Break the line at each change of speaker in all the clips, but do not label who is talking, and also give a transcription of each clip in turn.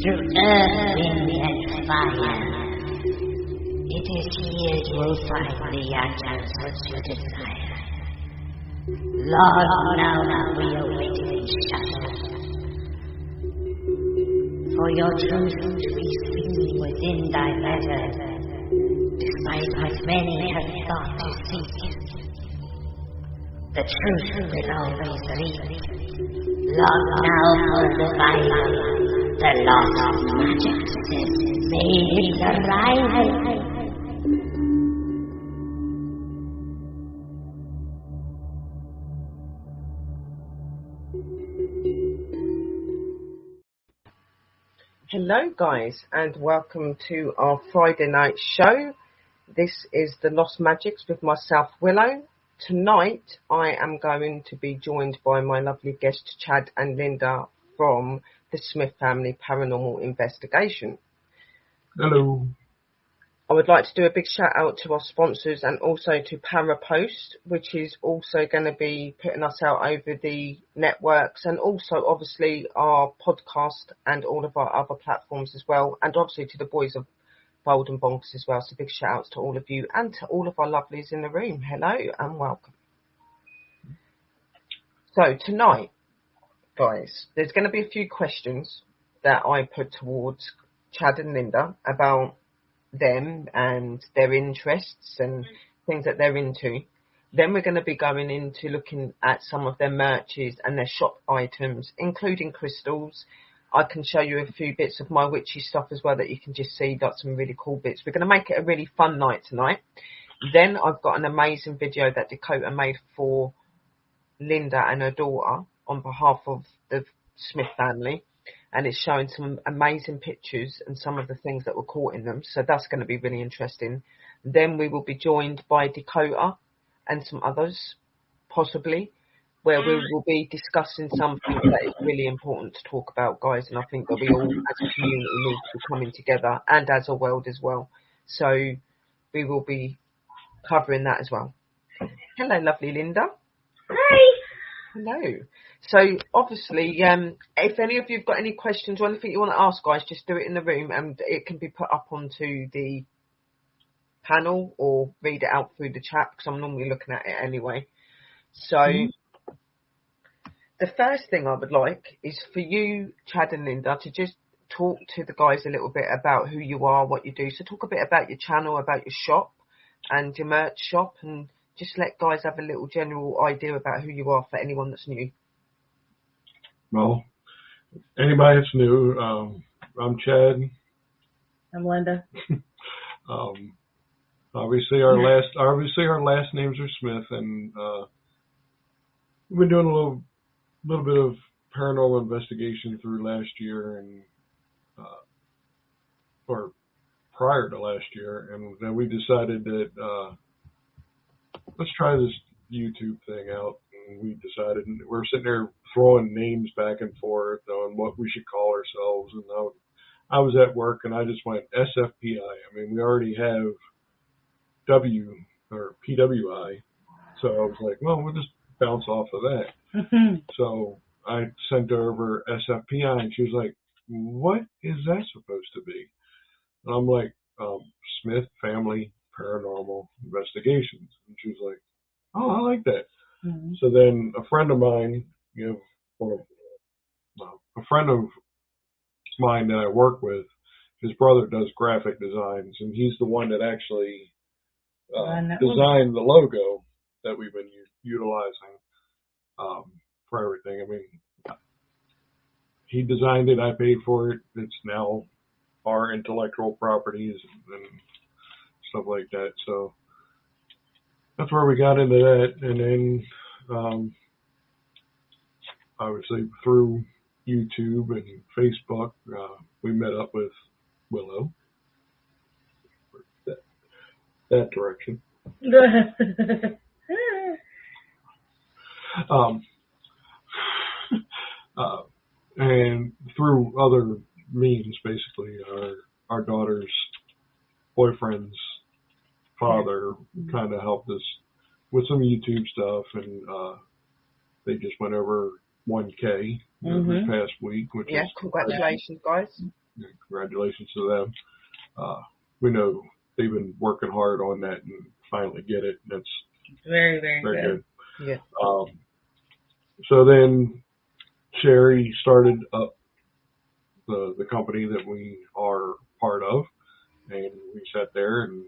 through earth, wind, and fire. It is here you will find the answers of your desire. Long now have we awaited in shadow. For your truth we see within thy letters, despite what many have thought to seek. The truth will always lead. Long now for the Bible, the lost magic made its arrival.
Hello guys, and welcome to our Friday night show. This is the Lost Magics with myself, Willow. Tonight I am going to be joined by my lovely guests Chad and Linda from the Smith Family Paranormal Investigation.
Hello.
I would like to do a big shout out to our sponsors and also to Parapost, which is also going to be putting us out over the networks, and also obviously our podcast and all of our other platforms as well, and obviously to the boys of Bold and Bonkers as well. So big shout outs to all of you and to all of our lovelies in the room. Hello and welcome. So tonight, guys, there's going to be a few questions that I put towards Chad and Linda about them and their interests and things that they're into. Then we're going to be going into looking at some of their merches and their shop items, including crystals. I can show you a few bits of my witchy stuff as well that you can just see. Got some really cool bits. We're going to make it a really fun night tonight. Then I've got an amazing video that Dakota made for Linda and her daughter on behalf of the Smith family. And it's showing some amazing pictures and some of the things that were caught in them. So that's going to be really interesting. Then we will be joined by Dakota and some others, possibly, where we will be discussing something that is really important to talk about, guys. And I think that we all, as a community, need to be coming together, and as a world as well. So we will be covering that as well. Hello, lovely Linda.
Hi.
Hello. So obviously, if any of you've got any questions or anything you want to ask, guys, just do it in the room, and it can be put up onto the panel or read it out through the chat, because I'm normally looking at it anyway. So the first thing I would like is for you, Chad and Linda, to just talk to the guys a little bit about who you are, what you do. So talk a bit about your channel, about your shop and your merch shop, and just let guys have a little general idea about who you are for anyone that's new.
Well, anybody that's new, I'm Chad.
I'm Linda.
Obviously our last names are Smith, and we've been doing a little bit of paranormal investigation through last year, and or prior to last year, and then we decided that let's try this YouTube thing out. And we decided, and we're sitting there throwing names back and forth on what we should call ourselves, and I was at work and I just went SFPI. I mean, we already have W or PWI, so I was like, well, we'll just bounce off of that. So I sent her over SFPI, and she was like, what is that supposed to be? And I'm like, Smith Family Paranormal Investigations. And she was like, oh, I like that. Mm-hmm. So then a friend of mine, a friend of mine that I work with, his brother does graphic designs, and he's the one that actually designed the logo that we've been utilizing for everything. I mean, he designed it, I paid for it. It's now our intellectual properties and stuff like that. So that's where we got into that. And then obviously through YouTube and Facebook, we met up with Willow. That direction. And through other means, basically, our daughter's boyfriend's father kind of helped us with some YouTube stuff, and they just went over 1K this past week. Which
congratulations, guys.
Congratulations to them. We know they've been working hard on that and finally get it. That's
Very, very
very
good.
good.
Yeah.
So then Sherry started up the company that we are part of, and we sat there and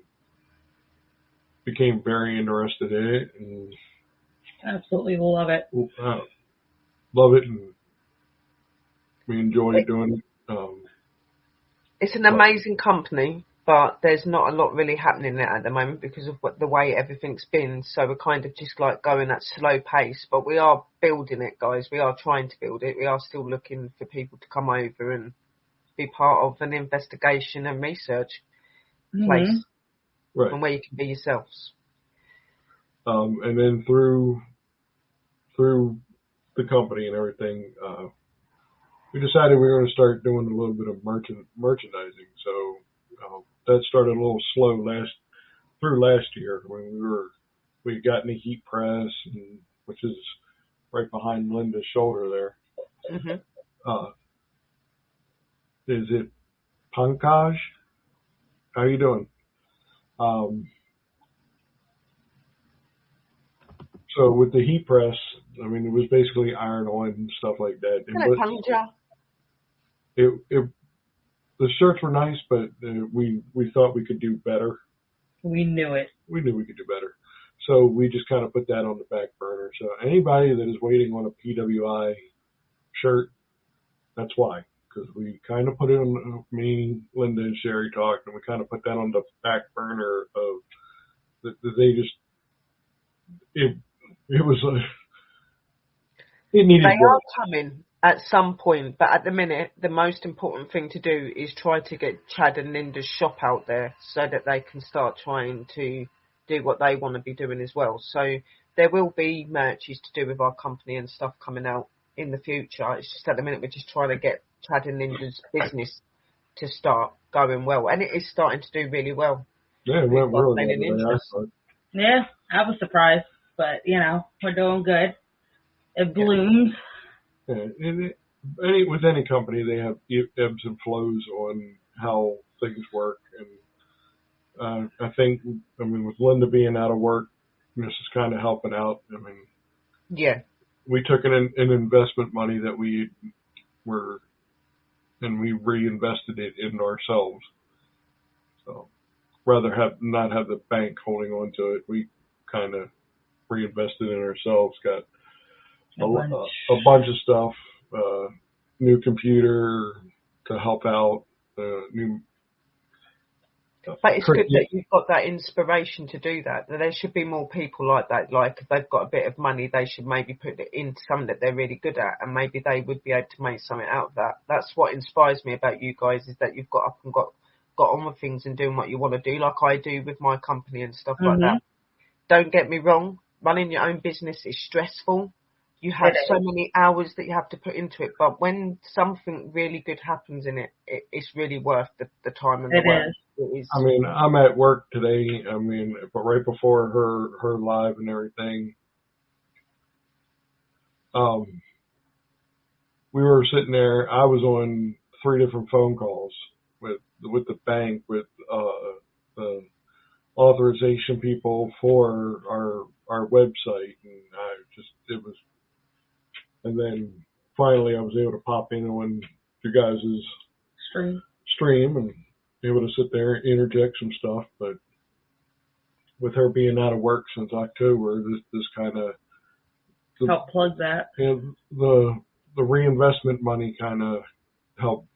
became very interested in it, and
Absolutely love it.
love it, and we enjoy doing it.
It's an amazing company, but there's not a lot really happening there at the moment because of the way everything's been. So we're kind of just like going at slow pace, but we are building it, guys. We are trying to build it. We are still looking for people to come over and be part of an investigation and research place,
Right.
and where you can be yourselves.
And then through the company and everything, we decided we were going to start doing a little bit of merchandising. So that started a little slow last year when we got in the heat press, which is right behind Linda's shoulder there.
Mm-hmm.
Is it Pankaj? How you doing? So with the heat press, I mean, it was basically iron on and stuff like that.
Hello, Panja.
The shirts were nice, but we thought we could do better.
We knew it.
We knew we could do better. So we just kind of put that on the back burner. So anybody that is waiting on a PWI shirt, that's why. Because we kind of put it on, me, Linda, and Sherry talked, and we kind of put that on the back burner of they just, it was, it needed
They
work.
are coming at some point, but at the minute, the most important thing to do is try to get Chad and Linda's shop out there so that they can start trying to do what they want to be doing as well. So there will be merches to do with our company and stuff coming out in the future. It's just at the minute we're just trying to get Chad and Linda's business to start going well, and it is starting to do really well.
Yeah, it went really well.
Yeah, I was surprised, but we're doing good. It blooms.
Yeah, and with any company, they have ebbs and flows on how things work, and I think, with Linda being out of work, this is kind of helping out.
Yeah,
we took an investment money that we were, and we reinvested it in ourselves. So rather not have the bank holding on to it, we kind of reinvested in ourselves. Got a bunch of stuff, new computer to help out, new.
But it's good that you've got that inspiration to do that. There should be more people like that. Like, if they've got a bit of money, they should maybe put it into something that they're really good at, and maybe they would be able to make something out of that. That's what inspires me about you guys, is that you've got up and got on with things and doing what you want to do, like I do with my company and stuff like that. Don't get me wrong, running your own business is stressful. You have so many hours that you have to put into it, but when something really good happens in it, it's really worth the time and the work. It is.
I'm at work today. But right before her live and everything, we were sitting there. I was on 3 different phone calls with the bank, with the authorization people for our website, and and then finally I was able to pop in on your guys' stream and be able to sit there and interject some stuff. But with her being out of work since October, this kind of
help plug that.
And the reinvestment money kind of helped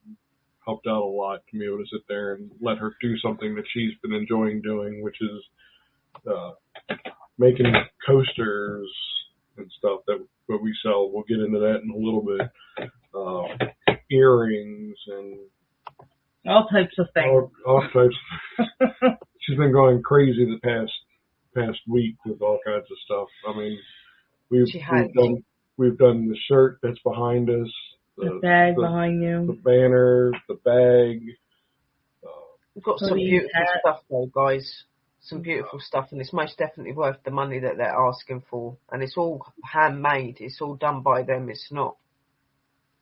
out a lot to be able to sit there and let her do something that she's been enjoying doing, which is making coasters and stuff that we sell. We'll get into that in a little bit. Earrings and
all types of things.
All types. She's been going crazy the past week with all kinds of stuff. We've done the shirt that's behind us,
the bag behind you,
the banner, the bag.
We've got some beautiful stuff though, guys. Some beautiful stuff, and it's most definitely worth the money that they're asking for. And it's all handmade. It's all done by them. It's not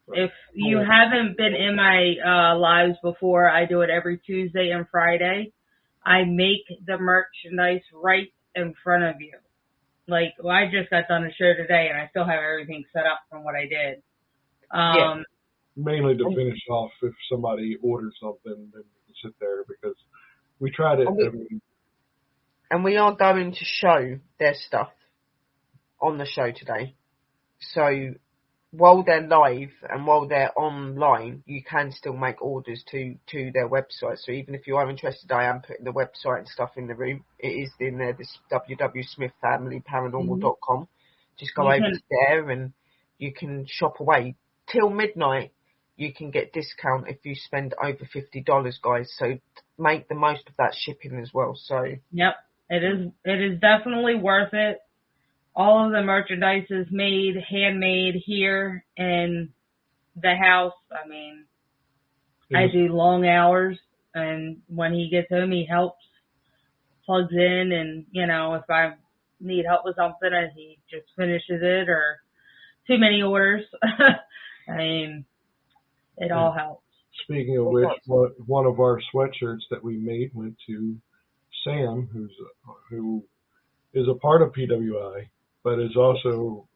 If you haven't been in my lives before, I do it every Tuesday and Friday. I make the merchandise right in front of you. Like, well, I just got done a show today, and I still have everything set up from what I did.
Mainly to finish off, if somebody orders something, then we can sit there, because we tried it.
And we are going to show their stuff on the show today. So while they're live and while they're online, you can still make orders to their website. So even if you are interested, I am putting the website and stuff in the room. It is in there, this www.smithfamilyparanormal.com. Just go over to there and you can shop away. Till midnight, you can get discount if you spend over $50, guys. So make the most of that shipping as well. So
yep, it is definitely worth it. All of the merchandise is handmade here in the house. I mean, I do long hours, and when he gets home, he helps, plugs in, and, if I need help with something, and he just finishes it, or too many orders. I mean, it all helps.
Speaking of which, one of our sweatshirts that we made went to Sam, who is a part of PWI, but is also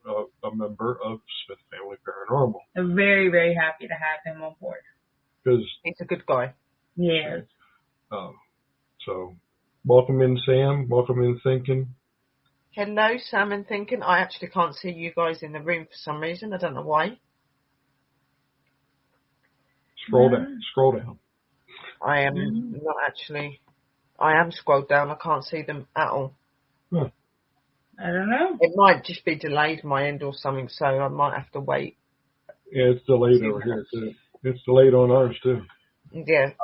a member of Smith Family Paranormal.
I'm very, very happy to have him on board.
Because
he's a good guy.
He is.
So, welcome in, Sam. Welcome in, Thinking.
Hello, Sam and Thinking. I actually can't see you guys in the room for some reason. I don't know why.
Scroll down.
I am not actually. I am scrolled down. I can't see them at all.
Huh.
I don't know.
It might just be delayed my end or something, so I might have to wait.
Yeah, it's delayed over here too. It's delayed on ours too.
Yeah,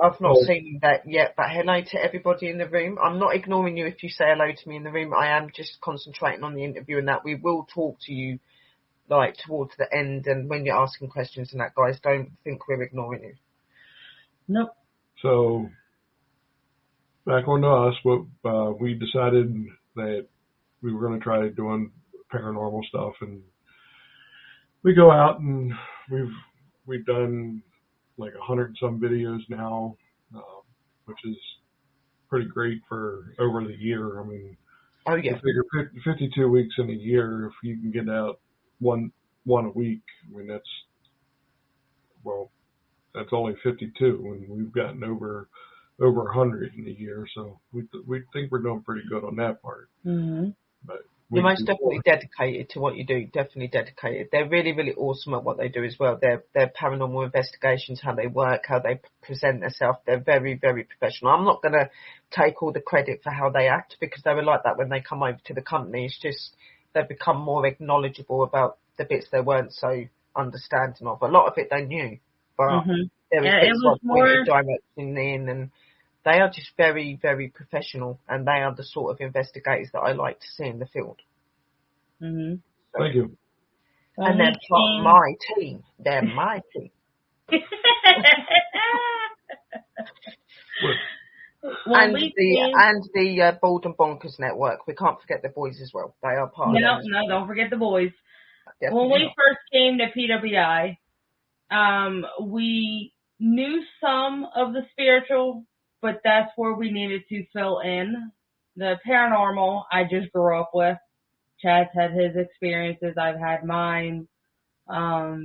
I've not seen that yet, but hello to everybody in the room. I'm not ignoring you if you say hello to me in the room. I am just concentrating on the interview and that. We will talk to you, like, towards the end, and when you're asking questions and that, guys, don't think we're ignoring you.
Nope.
So, back on to us, we decided that we were going to try doing paranormal stuff, and we go out and we've done like 100 and some videos now, which is pretty great for over the year. I mean,
oh yeah,
you figure 52 weeks in a year, if you can get out one a week, I mean that's only 52, and we've gotten over 100 in a year, so we think we're doing pretty good on that part.
Mm-hmm.
But
you're most definitely dedicated to what you do. Definitely dedicated. They're really, really awesome at what they do as well. Their paranormal investigations, how they work, how they present themselves. They're very, very professional. I'm not going to take all the credit for how they act, because they were like that when they come over to the company. It's just they've become more knowledgeable about the bits they weren't so understanding of. A lot of it they knew, but there was bits like pointed direction in, and they are just very, very professional, and they are the sort of investigators that I like to see in the field.
Mm-hmm.
So,
thank you.
And they're my team. They're my team. and the Bald and Bonkers network. We can't forget the boys as well. They are part of it.
No, don't forget the boys.
Definitely
when we first came to PWI, we knew some of the spiritual, but that's where we needed to fill in. The paranormal, I just grew up with. Chad's had his experiences. I've had mine. But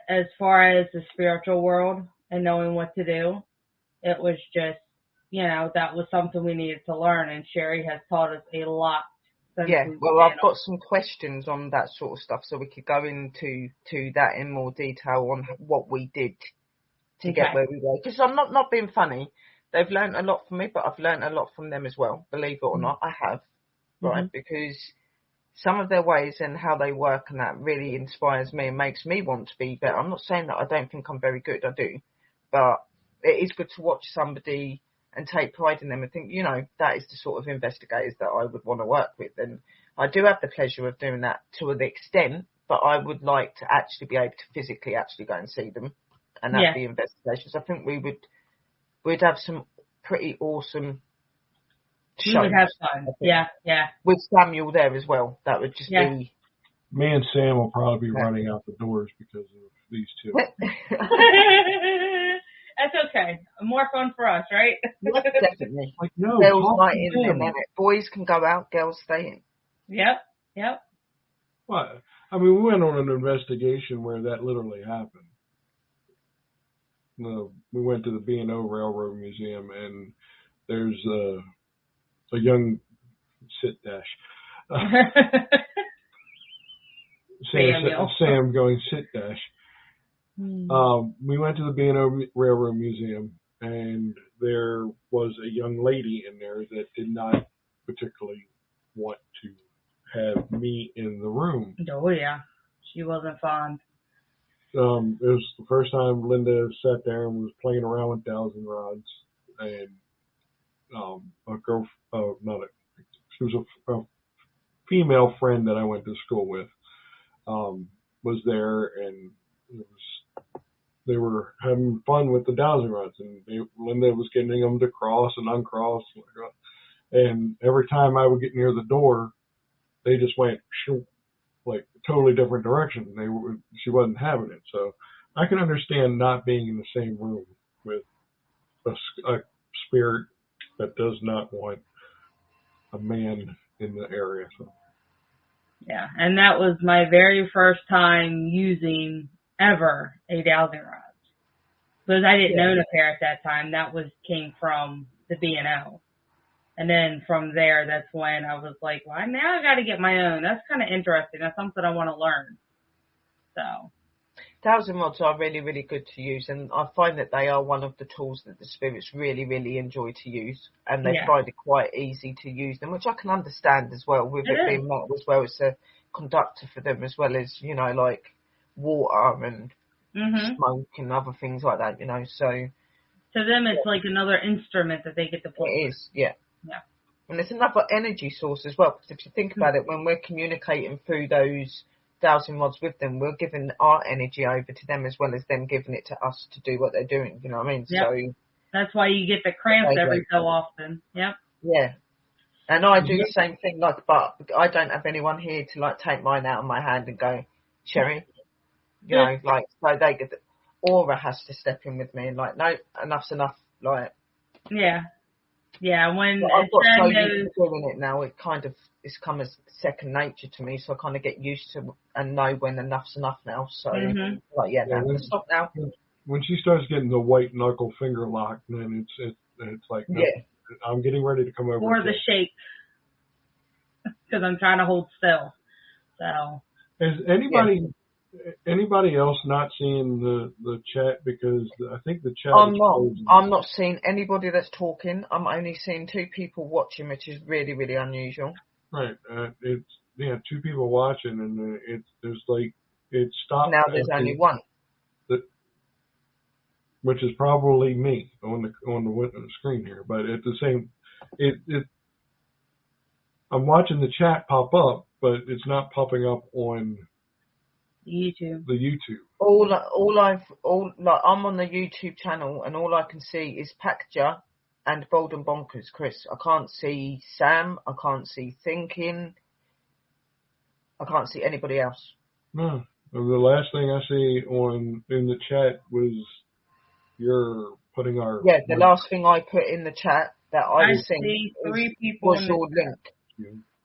as far as the spiritual world and knowing what to do, it was just, that was something we needed to learn. And Sherry has taught us a lot.
Yeah, well, I've got some questions on that sort of stuff, so we could go into that in more detail on what we did to get where we were. Because I'm not being funny. They've learned a lot from me, but I've learned a lot from them as well. Believe it or not, I have. Right? Because some of their ways and how they work and that really inspires me and makes me want to be better. I'm not saying that I don't think I'm very good. I do. But it is good to watch somebody and take pride in them and think, that is the sort of investigators that I would want to work with. And I do have the pleasure of doing that to an extent, but I would like to actually be able to physically actually go and see them and have the investigations. I think we'd have some pretty awesome shows.
We would have fun. Yeah.
With Samuel there as well. That would just be
Me and Sam will probably be running out the doors because of these two.
That's okay. More fun for us, right?
Yes, definitely.
Like, no,
Girls
talk
night
to
in,
them.
and then boys can go out, girls stay in.
Yep.
What? I mean, we went on an investigation where that literally happened. We went to the B&O Railroad Museum, and there's a young Sam going sit dash. We went to the B&O Railroad Museum, and there was a young lady in there that did not particularly want to have me in the room.
Oh yeah, she wasn't fond.
It was the first time Linda sat there and was playing around with dowsing rods, and a girl, she was a female friend that I went to school with, was there, and they were having fun with the dowsing rods, and Linda was getting them to cross and uncross, and every time I would get near the door, they just went like a totally different direction. She wasn't having it, so I can understand not being in the same room with a spirit that does not want a man in the area. So.
Yeah, and that was my very first time using ever a dowsing rod. Because I didn't own a pair at that time. That came from the B&O. And then from there, that's when I was like, well, now I got to get my own. That's kind of interesting. That's something I want to learn. So.
Dowsing rods are really, really good to use, and I find that they are one of the tools that the spirits really, really enjoy to use, and they find it quite easy to use them, which I can understand as well, with it being metal as well. It's a conductor for them as well as, like water and smoke and other things like that, so.
To them, it's like another instrument that they get to play with.
It is, yeah. And it's another energy source as well, because if you think about it, when we're communicating through those dowsing rods with them, we're giving our energy over to them as well as them giving it to us to do what they're doing. You know what I mean?
Yep. So that's why you get the cramps every so often. Yep.
Yeah. And I do the same thing, but I don't have anyone here to take mine out of my hand and go, Sherry, so they get the aura has to step in with me and no, enough's enough,
Yeah, when
I've got so used to doing it now, it's come as second nature to me, so I kind of get used to and know when enough's enough now. So, I'm going to stop now.
When she starts getting the white knuckle finger lock, then it's like, no, I'm getting ready to come over.
Or the shake, because I'm trying to hold still. So.
Has anybody else not seeing the chat? Because I think the chat.
I'm not seeing anybody that's talking. I'm only seeing 2 people watching, which is really, really unusual.
Right. It's 2 people watching, and it stopped.
Now there's only 1.
Which is probably me on the screen here, but at the same, I'm watching the chat pop up, but it's not popping up on.
YouTube.
The YouTube.
I'm on the YouTube channel, and all I can see is Pacja and Golden Bonkers, Chris. I can't see Sam. I can't see Thinking. I can't see anybody else.
No, the last thing I see in the chat was you're putting our.
Yeah, the last thing I put in the chat that I
see 3 people
was your link.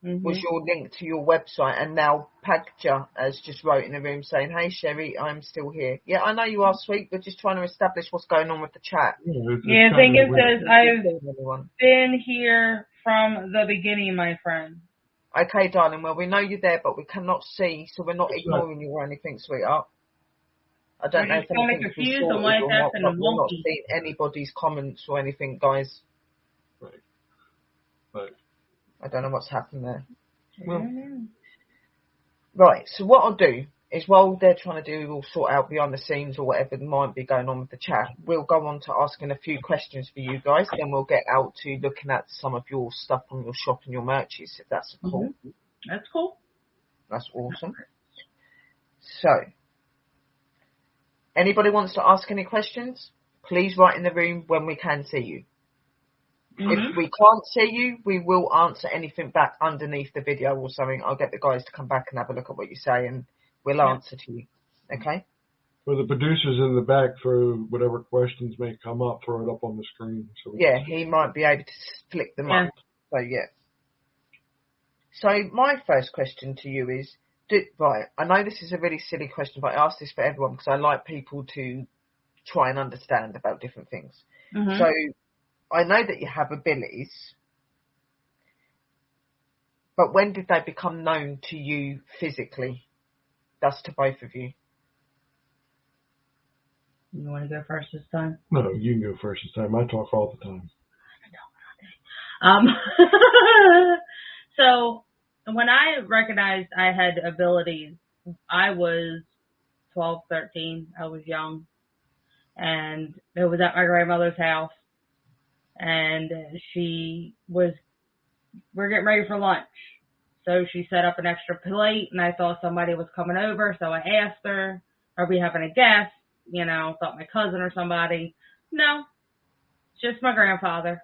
Was your link to your website, and now Pagja has just wrote in the room saying, "Hey Sherry, I'm still here." Yeah, I know you are, sweet. We're just trying to establish what's going on with the chat.
Yeah, I think it says I've been here from the beginning, my friend.
Okay, darling. Well, we know you're there, but we cannot see, so we're not ignoring you or anything, sweetheart. I don't know if anything's confused or not, but we're not seeing anybody's comments or anything, guys.
Right.
I don't know what's happened there.
Well,
right, so what I'll do is while they're trying to sort out behind the scenes or whatever might be going on with the chat, we'll go on to asking a few questions for you guys, then we'll get out to looking at some of your stuff on your shop and your merches, if that's cool.
That's cool.
That's awesome. So, anybody wants to ask any questions, please write in the room when we can see you. If we can't see you, we will answer anything back underneath the video or something. I'll get the guys to come back and have a look at what you say, and we'll answer to you. Okay?
For the producers in the back, for whatever questions may come up, throw it up on the screen. So
he might be able to flick them up. So, So, my first question to you is, right, I know this is a really silly question, but I ask this for everyone because I like people to try and understand about different things. So, I know that you have abilities, but when did they become known to you physically? That's to both of you.
You want to go first this time?
No, you can go first this time. I talk all the time.
So when I recognized I had abilities, I was 12, 13. I was young. And it was at my grandmother's house. And we're getting ready for lunch. So she set up an extra plate, and I thought somebody was coming over. So I asked her, are we having a guest? You know, thought my cousin or somebody. No, it's just my grandfather.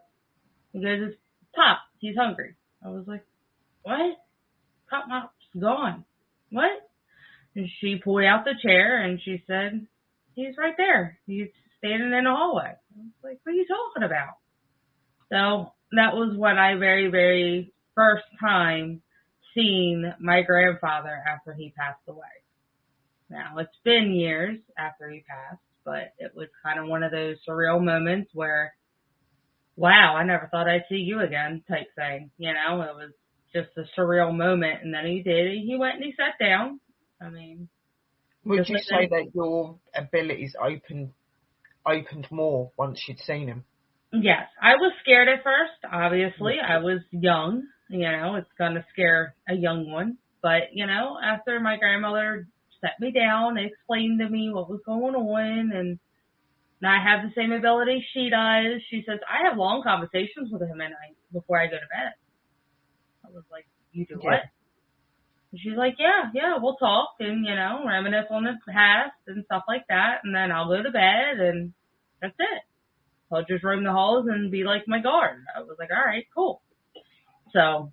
He goes, it's Pop. He's hungry. I was like, what? Pop's gone. What? And she pulled out the chair, and she said, he's right there. He's standing in the hallway. I was like, what are you talking about? So that was when I very, very first time seen my grandfather after he passed away. Now, it's been years after he passed, but it was kind of one of those surreal moments where, wow, I never thought I'd see you again type thing. You know, it was just a surreal moment. And then he did. He went and he sat down. I mean.
Would you say that your abilities opened more once you'd seen him?
Yes. I was scared at first, obviously. I was young. You know, it's going to scare a young one. But, you know, after my grandmother sat me down and explained to me what was going on, and I have the same ability she does. She says, I have long conversations with him at night before I go to bed. I was like, you do what? And she's like, yeah, we'll talk and, you know, reminisce on the past and stuff like that, and then I'll go to bed, and that's it. I'll just roam the halls and be like my guard. I was like, all right, cool. So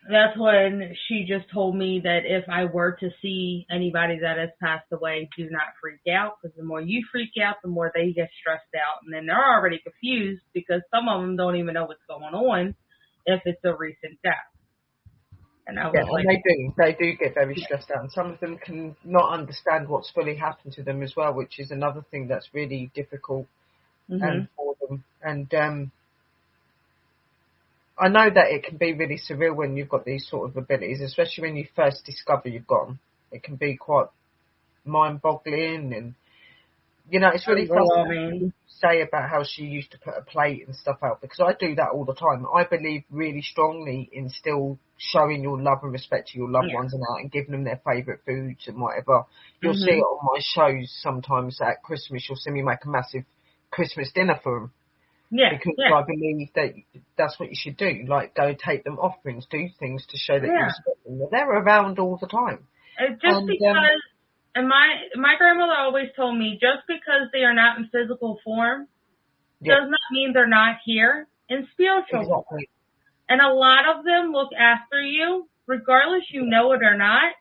that's when she just told me that if I were to see anybody that has passed away, do not freak out, because the more you freak out, the more they get stressed out, and then they're already confused because some of them don't even know what's going on if it's a recent death. And I was like,
they do get very stressed out, and some of them can not understand what's fully happened to them as well, which is another thing that's really difficult and for them. And I know that it can be really surreal when you've got these sort of abilities, especially when you first discover you've got them. It can be quite mind-boggling, and you know, it's really fascinating to say about how she used to put a plate and stuff out, because I do that all the time. I believe really strongly in still showing your love and respect to your loved ones and out and giving them their favourite foods and whatever. You'll see it on my shows sometimes at Christmas. You'll see me make a massive Christmas dinner for them. Because I believe that that's what you should do. Like, go take them offerings, do things to show that you respect them. They're around all the time.
And my grandmother always told me, just because they are not in physical form does not mean they're not here in spiritual form. And a lot of them look after you, regardless you know it or not.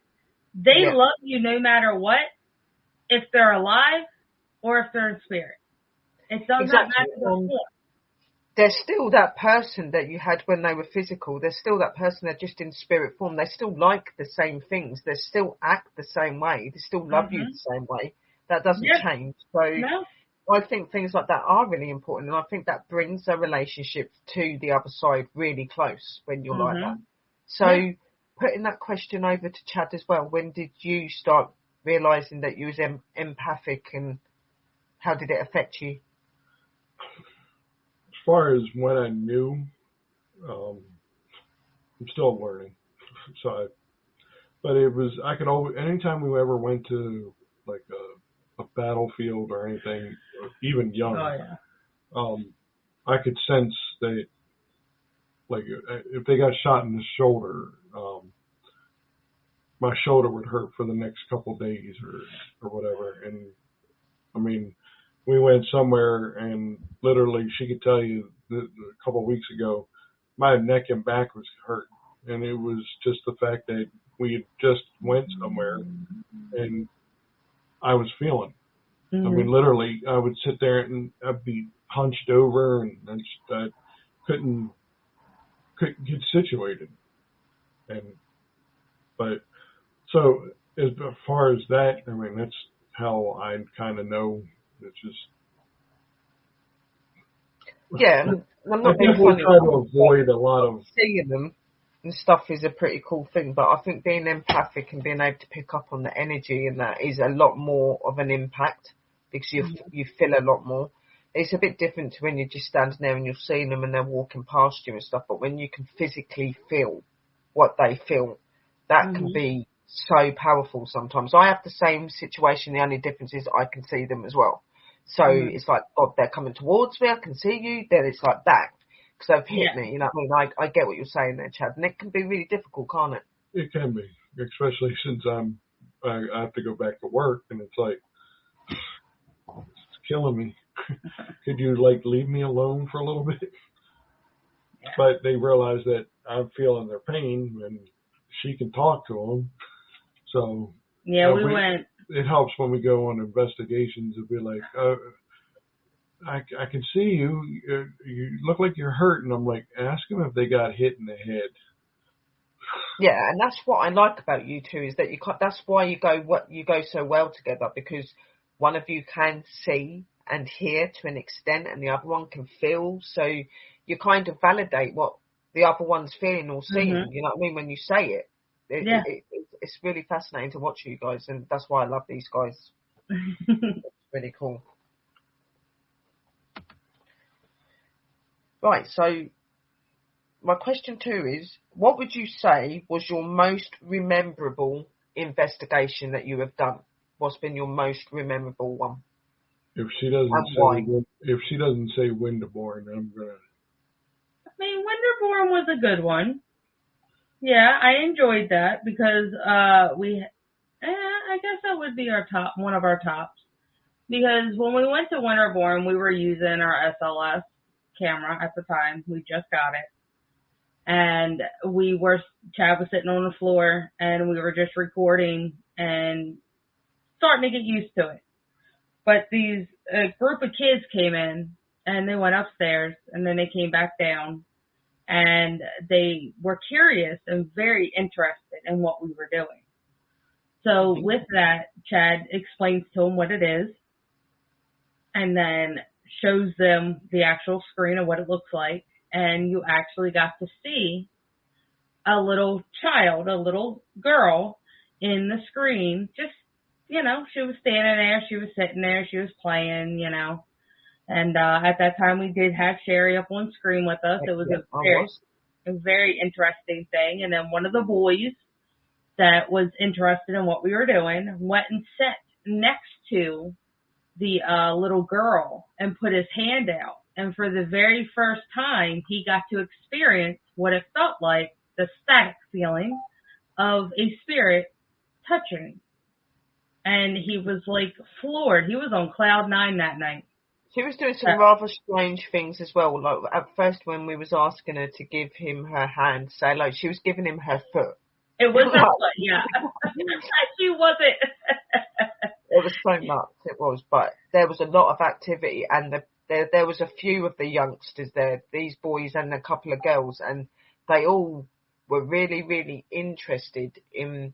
They love you no matter what, if they're alive or if they're in spirit. It does not matter the form.
They're still that person that you had when they were physical. They're still that person that's just in spirit form. They still like the same things. They still act the same way. They still love you the same way. That doesn't change. So I think things like that are really important. And I think that brings a relationship to the other side really close when you're like that. So putting that question over to Chad as well, when did you start realising that you was empathic, and how did it affect you?
As far as when I knew, I'm still learning. But it was, I could always, anytime we ever went to like a battlefield or anything, or even young, I could sense that, like, if they got shot in the shoulder, my shoulder would hurt for the next couple of days or whatever. And I mean, we went somewhere and literally she could tell you a couple of weeks ago, my neck and back was hurt, and it was just the fact that we had just went somewhere, and I was feeling.
Mm-hmm.
I mean, literally, I would sit there and I'd be hunched over, and I couldn't get situated. But so as far as that, I mean, that's how I kind of know. It's just
I'm not
I
being
think we
funny.
try to avoid a lot of
Seeing them and stuff is a pretty cool thing, but I think being empathic and being able to pick up on the energy and that is a lot more of an impact because you feel a lot more. It's a bit different to when you're just standing there and you're seeing them and they're walking past you and stuff, but when you can physically feel what they feel, that can be so powerful sometimes. I have the same situation, the only difference is I can see them as well. So it's like, oh, they're coming towards me, I can see you, then it's like that. Because they've hit me, you know what I mean? I get what you're saying there, Chad, and it can be really difficult, can't it?
It can be, especially since I have to go back to work, and it's like it's killing me. Could you leave me alone for a little bit? Yeah. But they realize that I'm feeling their pain, and she can talk to them. So
we went.
It helps when we go on investigations and be like, I can see you. You look like you're hurt, and I'm like, ask them if they got hit in the head.
Yeah, and that's what I like about you two is that that's why you go so well together, because one of you can see and hear to an extent, and the other one can feel. So you kind of validate what the other one's feeling or seeing. You know what I mean? When you say it, it's really fascinating to watch you guys, and that's why I love these guys. It's really cool. Right, so my question 2 is, what would you say was your most memorable investigation that you have done? What's been your most memorable one?
If she doesn't say Winterborn, I'm gonna.
I mean, Winterborn was a good one. Yeah, I enjoyed that because I guess that would be one of our tops. Because when we went to Winterborn, we were using our SLS camera at the time. We just got it. And Chad was sitting on the floor and we were just recording and starting to get used to it. But a group of kids came in and they went upstairs and then they came back down and they were curious and very interested in what we were doing. So with that, Chad explains to them what it is and then shows them the actual screen of what it looks like. And you actually got to see a little child, a little girl in the screen. Just, she was standing there, she was sitting there, she was playing, And at that time we did have Sherry up on screen with us. It was a very interesting thing. And then one of the boys that was interested in what we were doing went and sat next to the little girl and put his hand out. And for the very first time, he got to experience what it felt like, the static feeling of a spirit touching. And he was floored. He was on cloud 9 that night.
She was doing some rather strange things as well. Like at first when we was asking her to give him her hand, say hello, she was giving him her foot.
It was her foot, yeah. She wasn't.
It was so nuts, it was. But there was a lot of activity, and there was a few of the youngsters there, these boys and a couple of girls, and they all were really, really interested in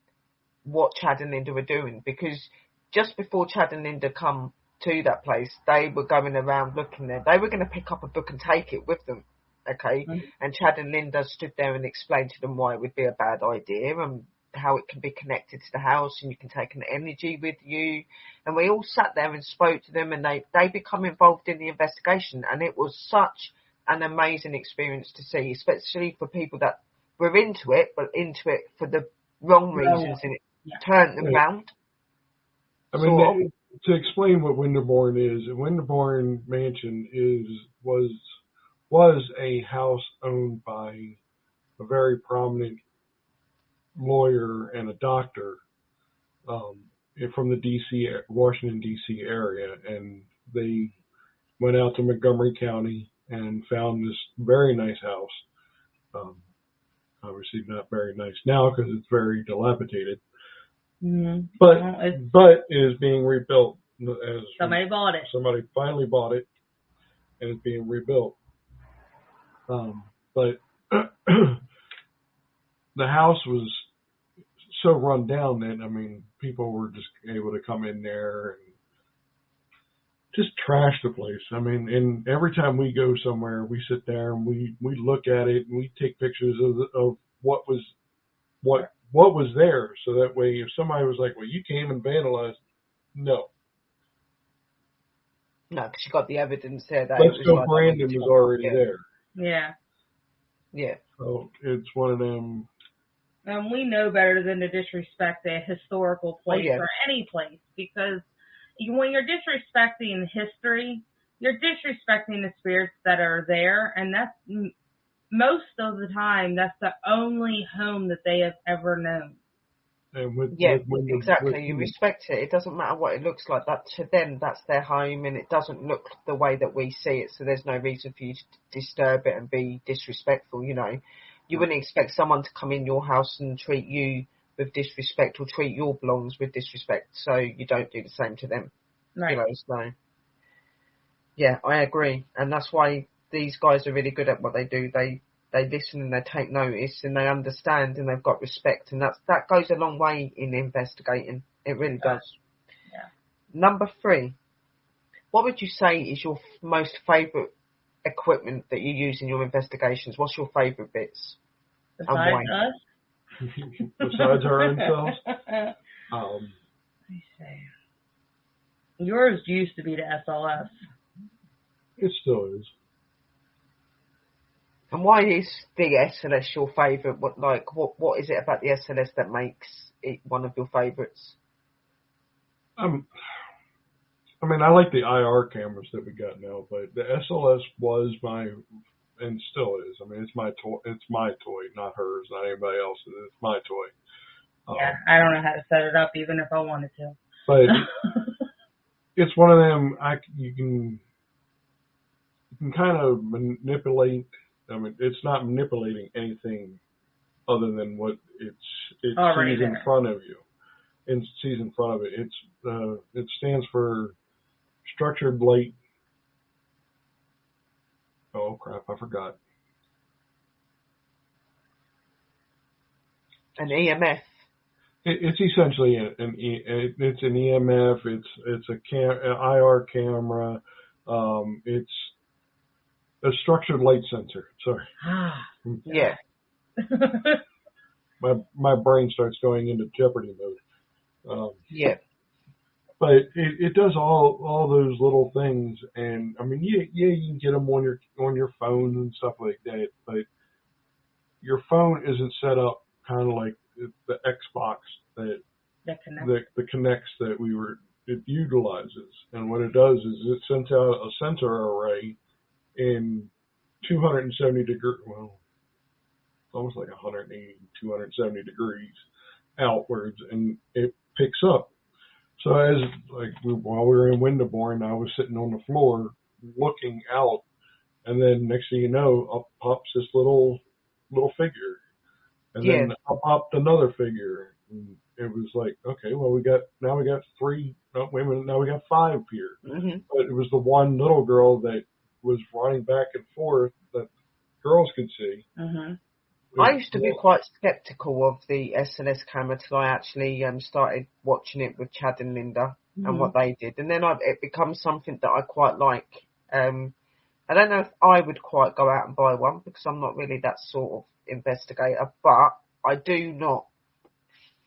what Chad and Linda were doing, because just before Chad and Linda come to that place, they were going around looking there. They were going to pick up a book and take it with them, okay? Mm-hmm. And Chad and Linda stood there and explained to them why it would be a bad idea and how it can be connected to the house and you can take an energy with you. And we all sat there and spoke to them, and they become involved in the investigation. And it was such an amazing experience to see, especially for people that were into it, but into it for the wrong reasons, and it turned them round.
I mean, to explain what Winterborn is, Winterborn Mansion was a house owned by a very prominent lawyer and a doctor from the Washington, D.C. area, and they went out to Montgomery County and found this very nice house. Obviously not very nice now because it's very dilapidated, but is being rebuilt. As
somebody bought it.
Somebody finally bought it, and it's being rebuilt. But the house was so run down that, I mean, people were just able to come in there and just trash the place. I mean, and every time we go somewhere, we sit there and we look at it and we take pictures of what was there, so that way if somebody was like, well, you came and vandalized, no,
because you got the evidence there that
let's go. Brandon was already there.
Yeah.
So it's one of them.
And we know better than to disrespect a historical place or any place, because when you're disrespecting history, you're disrespecting the spirits that are there, and that's most of the time that's the only home that they have ever known.
And
exactly. You respect it. It doesn't matter what it looks like. That to them, that's their home, and it doesn't look the way that we see it. So there's no reason for you to disturb it and be disrespectful. You know, you wouldn't expect someone to come in your house and treat you with disrespect or treat your belongings with disrespect. So you don't do the same to them.
Right.
You know, so yeah, I agree, and that's why these guys are really good at what they do. They listen and they take notice and they understand and they've got respect, and that goes a long way in investigating. It really does.
Yeah.
Number 3, what would you say is your most favourite equipment that you use in your investigations? What's your favourite bits?
Besides us?
Besides our own selves?
Let me see. Yours used to be the SLS.
It still is.
And why is the SLS your favourite? What is it about the SLS that makes it one of your favourites?
I mean, I like the IR cameras that we got now, but the SLS was and still is. I mean, it's my toy. It's my toy, not hers, not anybody else's. It's my toy.
Yeah, I don't know how to set it up, even if I wanted to.
But it's one of them. You can kind of manipulate. I mean, it's not manipulating anything other than what it sees in front of you. It sees in front of it. It stands for structured light. Oh crap! I forgot.
An EMF.
It's essentially it's an EMF. It's an IR camera. It's a structured light sensor. Sorry.
Yeah.
My brain starts going into Jeopardy mode.
Yeah.
But it does all those little things, and I mean, you can get them on your phone and stuff like that. But your phone isn't set up kind of like the Xbox that connects that it utilizes. And what it does is it sends out a sensor array in 270 degrees, well, it's almost like 180, 270 degrees outwards, and it picks up. So while we were in Winterbourne, I was sitting on the floor looking out, and then next thing you know, up pops this little figure, and then up popped another figure. And it was like, okay, well we got 3. No, wait a minute, now we got 5 here.
Mm-hmm.
But it was the one little girl that was running back and forth that girls could see.
Mm-hmm. I used to be quite sceptical of the SLS camera till I actually started watching it with Chad and Linda and what they did. And then it becomes something that I quite like. I don't know if I would quite go out and buy one because I'm not really that sort of investigator, but I do not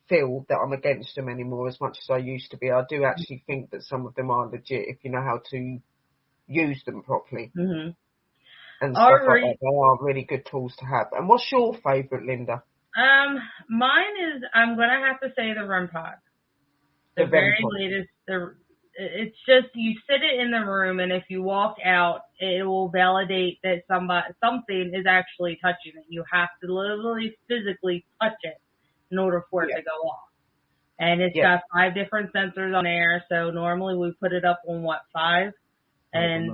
feel that I'm against them anymore as much as I used to be. I do actually think that some of them are legit if you know how to use them properly.
Mm-hmm.
And stuff like that. They are really good tools to have. And what's your favourite, Linda?
Mine is, I'm going to have to say the REM pod. The very latest. It's just, you sit it in the room, and if you walk out, it will validate that something is actually touching it. You have to literally physically touch it in order for it to go off. And it's got 5 different sensors on there, so normally we put it up on 5? And,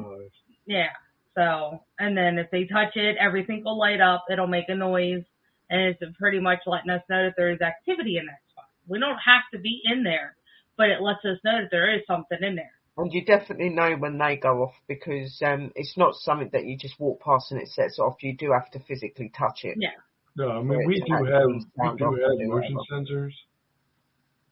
So, and then if they touch it, everything will light up. It'll make a noise, and it's pretty much letting us know that there is activity in that spot. We don't have to be in there, but it lets us know that there is something in there.
And you definitely know when they go off, because it's not something that you just walk past and it sets off. You do have to physically touch it.
Yeah.
No, I mean, we do have motion sensors.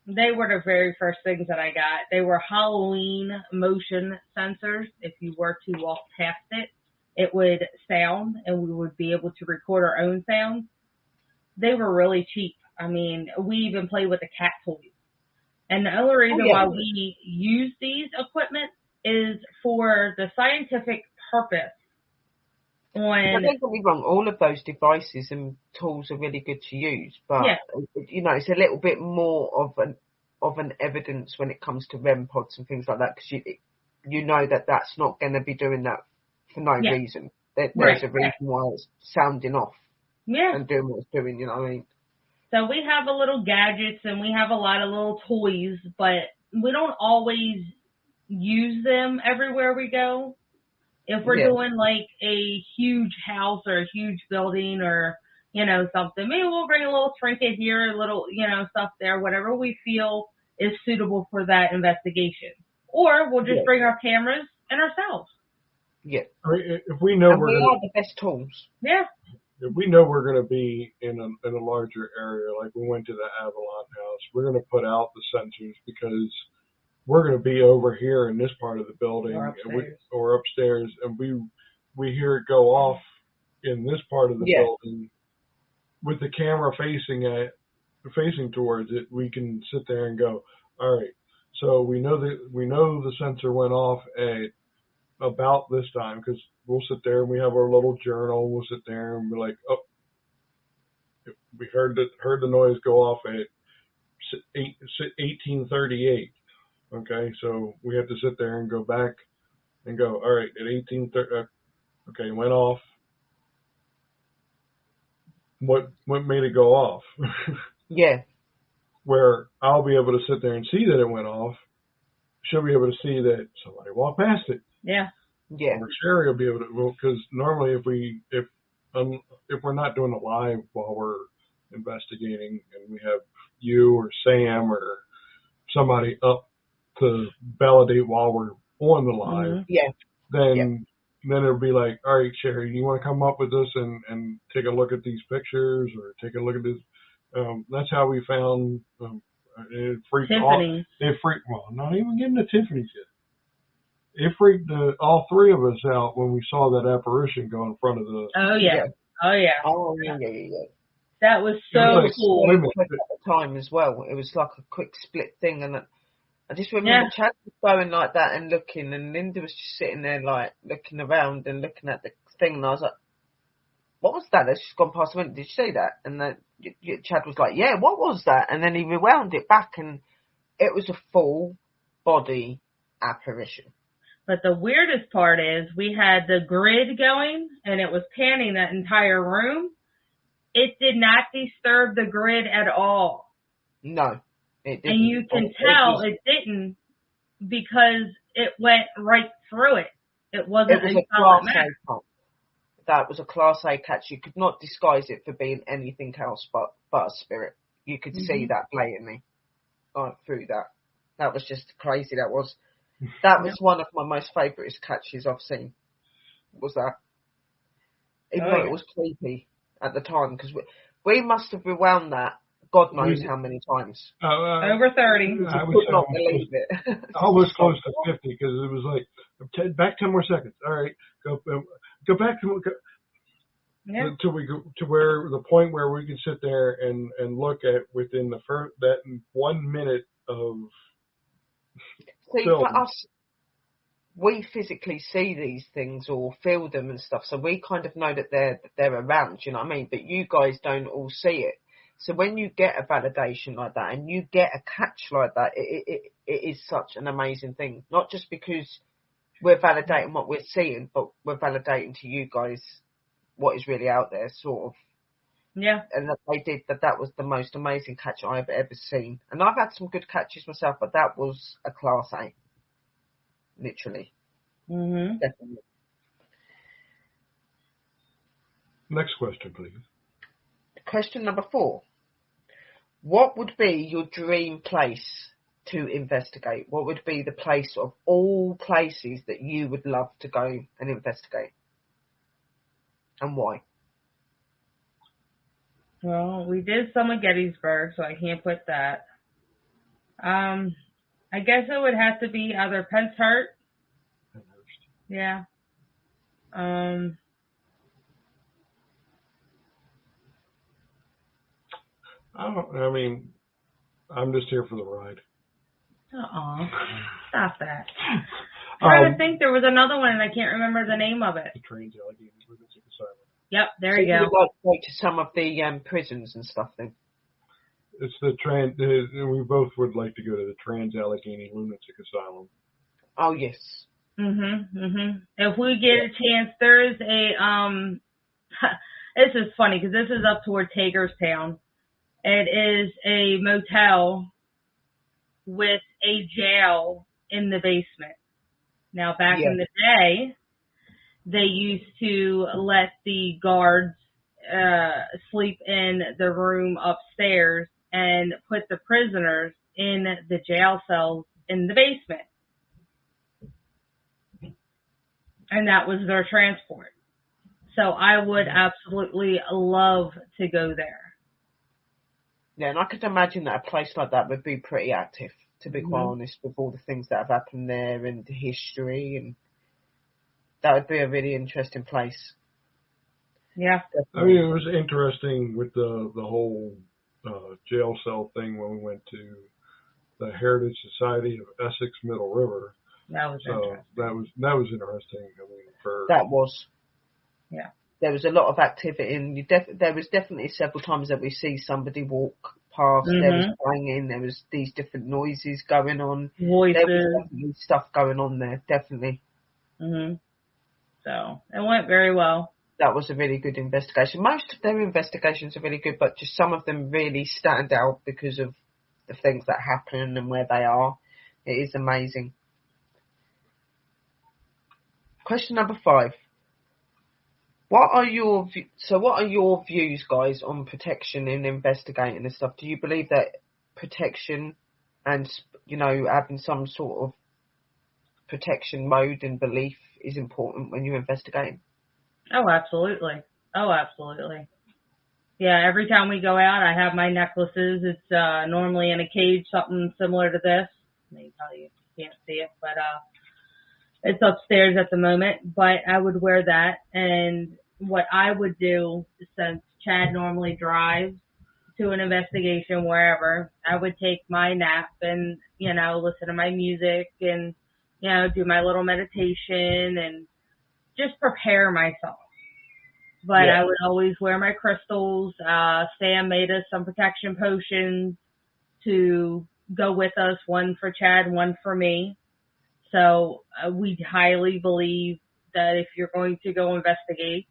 They were the very first things that I got. They were Halloween motion sensors. If you were to walk past it, it would sound, and we would be able to record our own sounds. They were really cheap. I mean, we even played with the cat toys. And the only reason why we use these equipment is for the scientific purpose. Don't
get me wrong, all of those devices and tools are really good to use, but you know, it's a little bit more of an evidence when it comes to REM pods and things like that, because you know that that's not going to be doing that for no reason. There's a reason why it's sounding off and doing what it's doing. You know what I mean?
So we have a little gadgets and we have a lot of little toys, but we don't always use them everywhere we go. If we're doing like a huge house or a huge building or, you know, something, maybe we'll bring a little trinket here, a little, you know, stuff there, whatever we feel is suitable for that investigation. Or we'll just bring our cameras and ourselves.
Yeah.
If we know
we are the best tools.
Yeah.
If we know we're going to be in a larger area, like we went to the Avalon house, we're going to put out the sensors because we're going to be over here in this part of the building or upstairs, and we hear it go off in this part of the building. With the camera facing towards it, we can sit there and go, all right, so we know the sensor went off at about this time, because we'll sit there and we have our little journal. We'll sit there and be like, oh, we heard the noise go off at 1838. Okay, so we have to sit there and go back and go, all right, at 1830, okay, it went off. What made it go off? Where I'll be able to sit there and see that it went off. She'll be able to see that somebody walked past it.
Yeah.
Or Sherry will be able to, because normally if we're not doing it live while we're investigating, and we have you or Sam or somebody up to validate while we're on the live, then it'll be like, all right, Sherry, you want to come up with this and take a look at these pictures or take a look at this? That's how we found it freaked
Tiffany.
Well, not even getting to Tiffany's yet. It freaked all three of us out when we saw that apparition go in front of the.
Oh yeah. That was so cool.
At the time as well, it was like a quick split thing, and I just remember Chad was going like that and looking, and Linda was just sitting there like looking around and looking at the thing, and I was like, "What was that?" That's just gone past. I went, "Did you see that?" And then Chad was like, "Yeah, what was that?" And then he rewound it back, and it was a full body apparition.
But the weirdest part is we had the grid going, and it was panning that entire room. It did not disturb the grid at all.
No, it didn't.
And you can tell it didn't, because it went right through it. It wasn't a solid map.
That was a Class A catch. You could not disguise it for being anything else but a spirit. You could see that blatantly through that. That was just crazy. That was one of my most favourite catches I've seen. Was that? Even though it was creepy at the time, because we must have rewound that God knows how many times.
Over 30.
I could not believe it.
Almost close to 50, because it was like, back 10 more seconds. All right, go back until we go to where the point where we can sit there and look at within that 1 minute of.
See, for us, we physically see these things or feel them and stuff, so we kind of know that they're around, you know what I mean? But you guys don't all see it. So when you get a validation like that and you get a catch like that, it is such an amazing thing. Not just because we're validating what we're seeing, but we're validating to you guys what is really out there, sort of.
Yeah.
And that was the most amazing catch I've ever seen. And I've had some good catches myself, but that was a Class A. Literally.
Mm-hmm.
Definitely.
Next question, please.
Question number 4. What would be your dream place to investigate? What would be the place of all places that you would love to go and investigate? And why?
Well, we did some at Gettysburg, so I can't put that. I guess it would have to be either Penshurst. Yeah.
I'm just here for the ride.
Stop that. I'm trying to think. There was another one, and I can't remember the name of it.
The Trans-Allegheny Lunatic Asylum.
Yep, there you go.
You'd like to go to some of the prisons and stuff then?
It's we both would like to go to the Trans-Allegheny Lunatic Asylum.
Oh, yes.
If we get a chance, there is a, this is funny because this is up toward Hagerstown. It is a motel with a jail in the basement. Now, back in the day, they used to let the guards sleep in the room upstairs and put the prisoners in the jail cells in the basement. And that was their transport. So I would absolutely love to go there.
Yeah, and I could imagine that a place like that would be pretty active, to be quite honest, with all the things that have happened there and the history, and that would be a really interesting place.
Yeah.
I mean, it was interesting with the whole jail cell thing when we went to the Heritage Society of Essex Middle River.
That was interesting.
That was interesting. I mean,
that was.
Yeah.
There was a lot of activity, and there was definitely several times that we see somebody walk past. There was banging. There was these different noises going on.
Voices.
There was definitely stuff going on there, definitely.
So it went very well.
That was a really good investigation. Most of their investigations are really good, but just some of them really stand out because of the things that happen and where they are. It is amazing. Question number 5. What are your views, guys, on protection and investigating and stuff? Do you believe that protection and, having some sort of protection mode and belief is important when you're investigating?
Oh, absolutely. Yeah, every time we go out, I have my necklaces. It's normally in a cage, something similar to this. Let me tell you, you can't see it, but it's upstairs at the moment. But I would wear that, and what I would do, since Chad normally drives to an investigation wherever, I would take my nap and, listen to my music and, do my little meditation and just prepare myself. But I would always wear my crystals. Sam made us some protection potions to go with us, one for Chad, one for me. So we highly believe that if you're going to go investigate,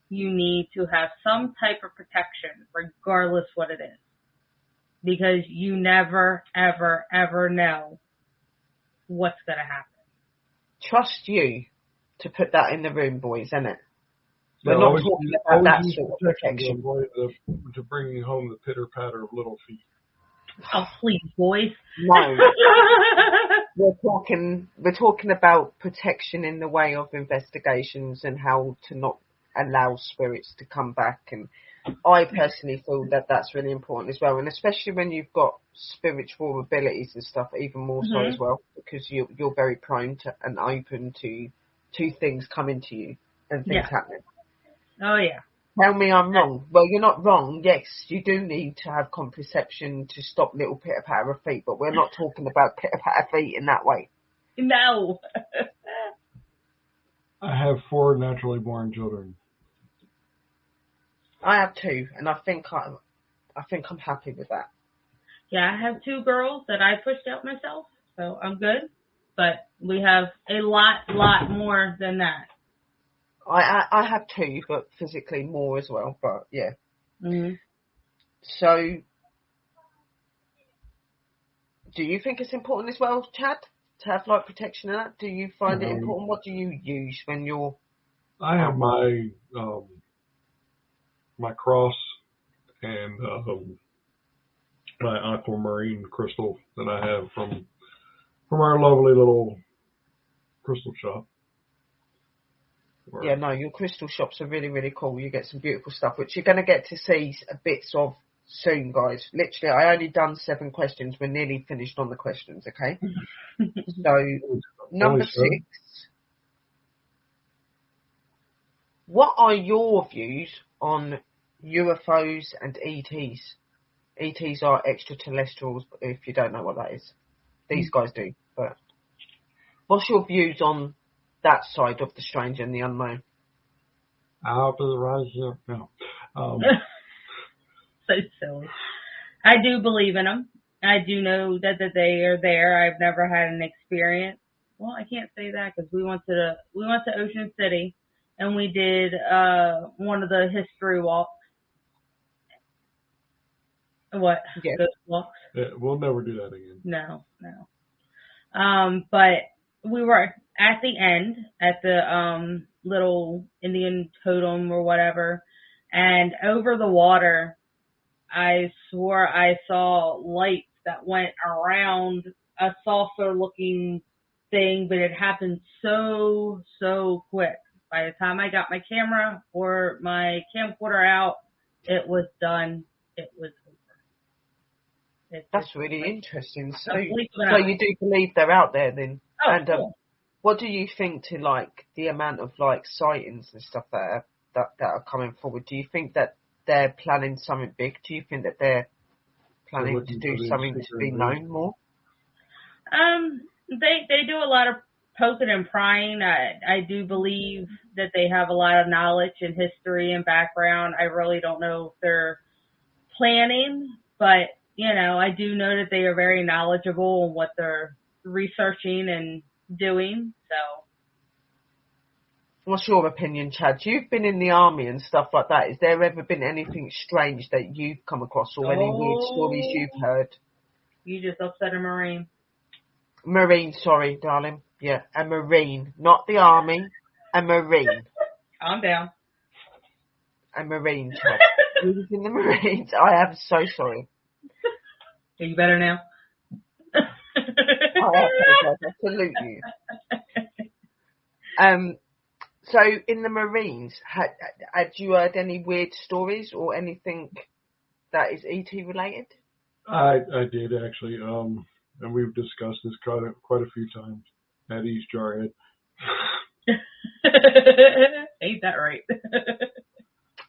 you need to have some type of protection, regardless what it is. Because you never, ever, ever know what's going to happen.
Trust you to put that in the room, boys, isn't it? We're
No,
not talking about that sort of protection.
To bring home the pitter-patter of little feet.
Oh, please, boys.
No. We're talking about protection in the way of investigations and how to not allow spirits to come back. And I personally feel that that's really important as well. And especially when you've got spiritual abilities and stuff, even more so as well, because you're very prone to and open to things coming to you and things happening.
Oh, yeah.
Tell me I'm wrong. Well, you're not wrong. Yes, you do need to have contraception to stop little pitter-patter of feet, but we're not talking about pitter-patter feet in that way.
No.
I have 4 naturally born children.
I have 2, and I think I'm happy with that.
Yeah, I have 2 girls that I pushed out myself, so I'm good. But we have a lot more than that.
I have 2, but physically more as well. But yeah. So, do you think it's important as well, Chad, to have like protection in that? Do you find it important? What do you use when you're?
I have my my cross and my aquamarine crystal that I have from our lovely little crystal shop.
Yeah, no, your crystal shops are really, really cool. You get some beautiful stuff, which you're going to get to see bits of soon, guys. Literally, I only done 7 questions. We're nearly finished on the questions, okay? So, number 6. What are your views on UFOs and ETs? ETs are extraterrestrials, if you don't know what that is. These guys do, but what's your views on that side of the strange and the unknown?
I'll be right here. No.
So silly. I do believe in them. I do know that they are there. I've never had an experience. Well, I can't say that because we went to Ocean City and we did one of the history walks. What?
Yeah.
Those walks?
Yeah, we'll never do that again.
No. But we were at the end at the little Indian totem or whatever, and over the water, I swore I saw lights that went around a saucer looking thing, but it happened so quick. By the time I got my camera or my camcorder out, it was done. It was over.
That's really interesting. So you do believe they're out there then?
Oh,
and
cool.
What do you think to like the amount of like sightings and stuff that are coming forward? Do you think that they're planning something big? Do you think that they're planning to do something to be known more?
They do a lot of poking and prying. I do believe that they have a lot of knowledge and history and background. I really don't know if they're planning, but I do know that they are very knowledgeable on what they're researching and doing. So,
what's your opinion, Chad? You've been in the army and stuff like that. Has there ever been anything strange that you've come across or any weird stories you've heard?
You just upset a Marine.
Marine, sorry, darling. Yeah, a Marine. Not the army, a Marine.
Calm down.
A Marine, Chad. You was in the Marines. I am so sorry.
Are you better now?
I apologize. I salute you. So in the Marines, had you heard any weird stories or anything that is ET related?
I did actually, and we've discussed this quite a few times at East Jarhead.
Ain't that right?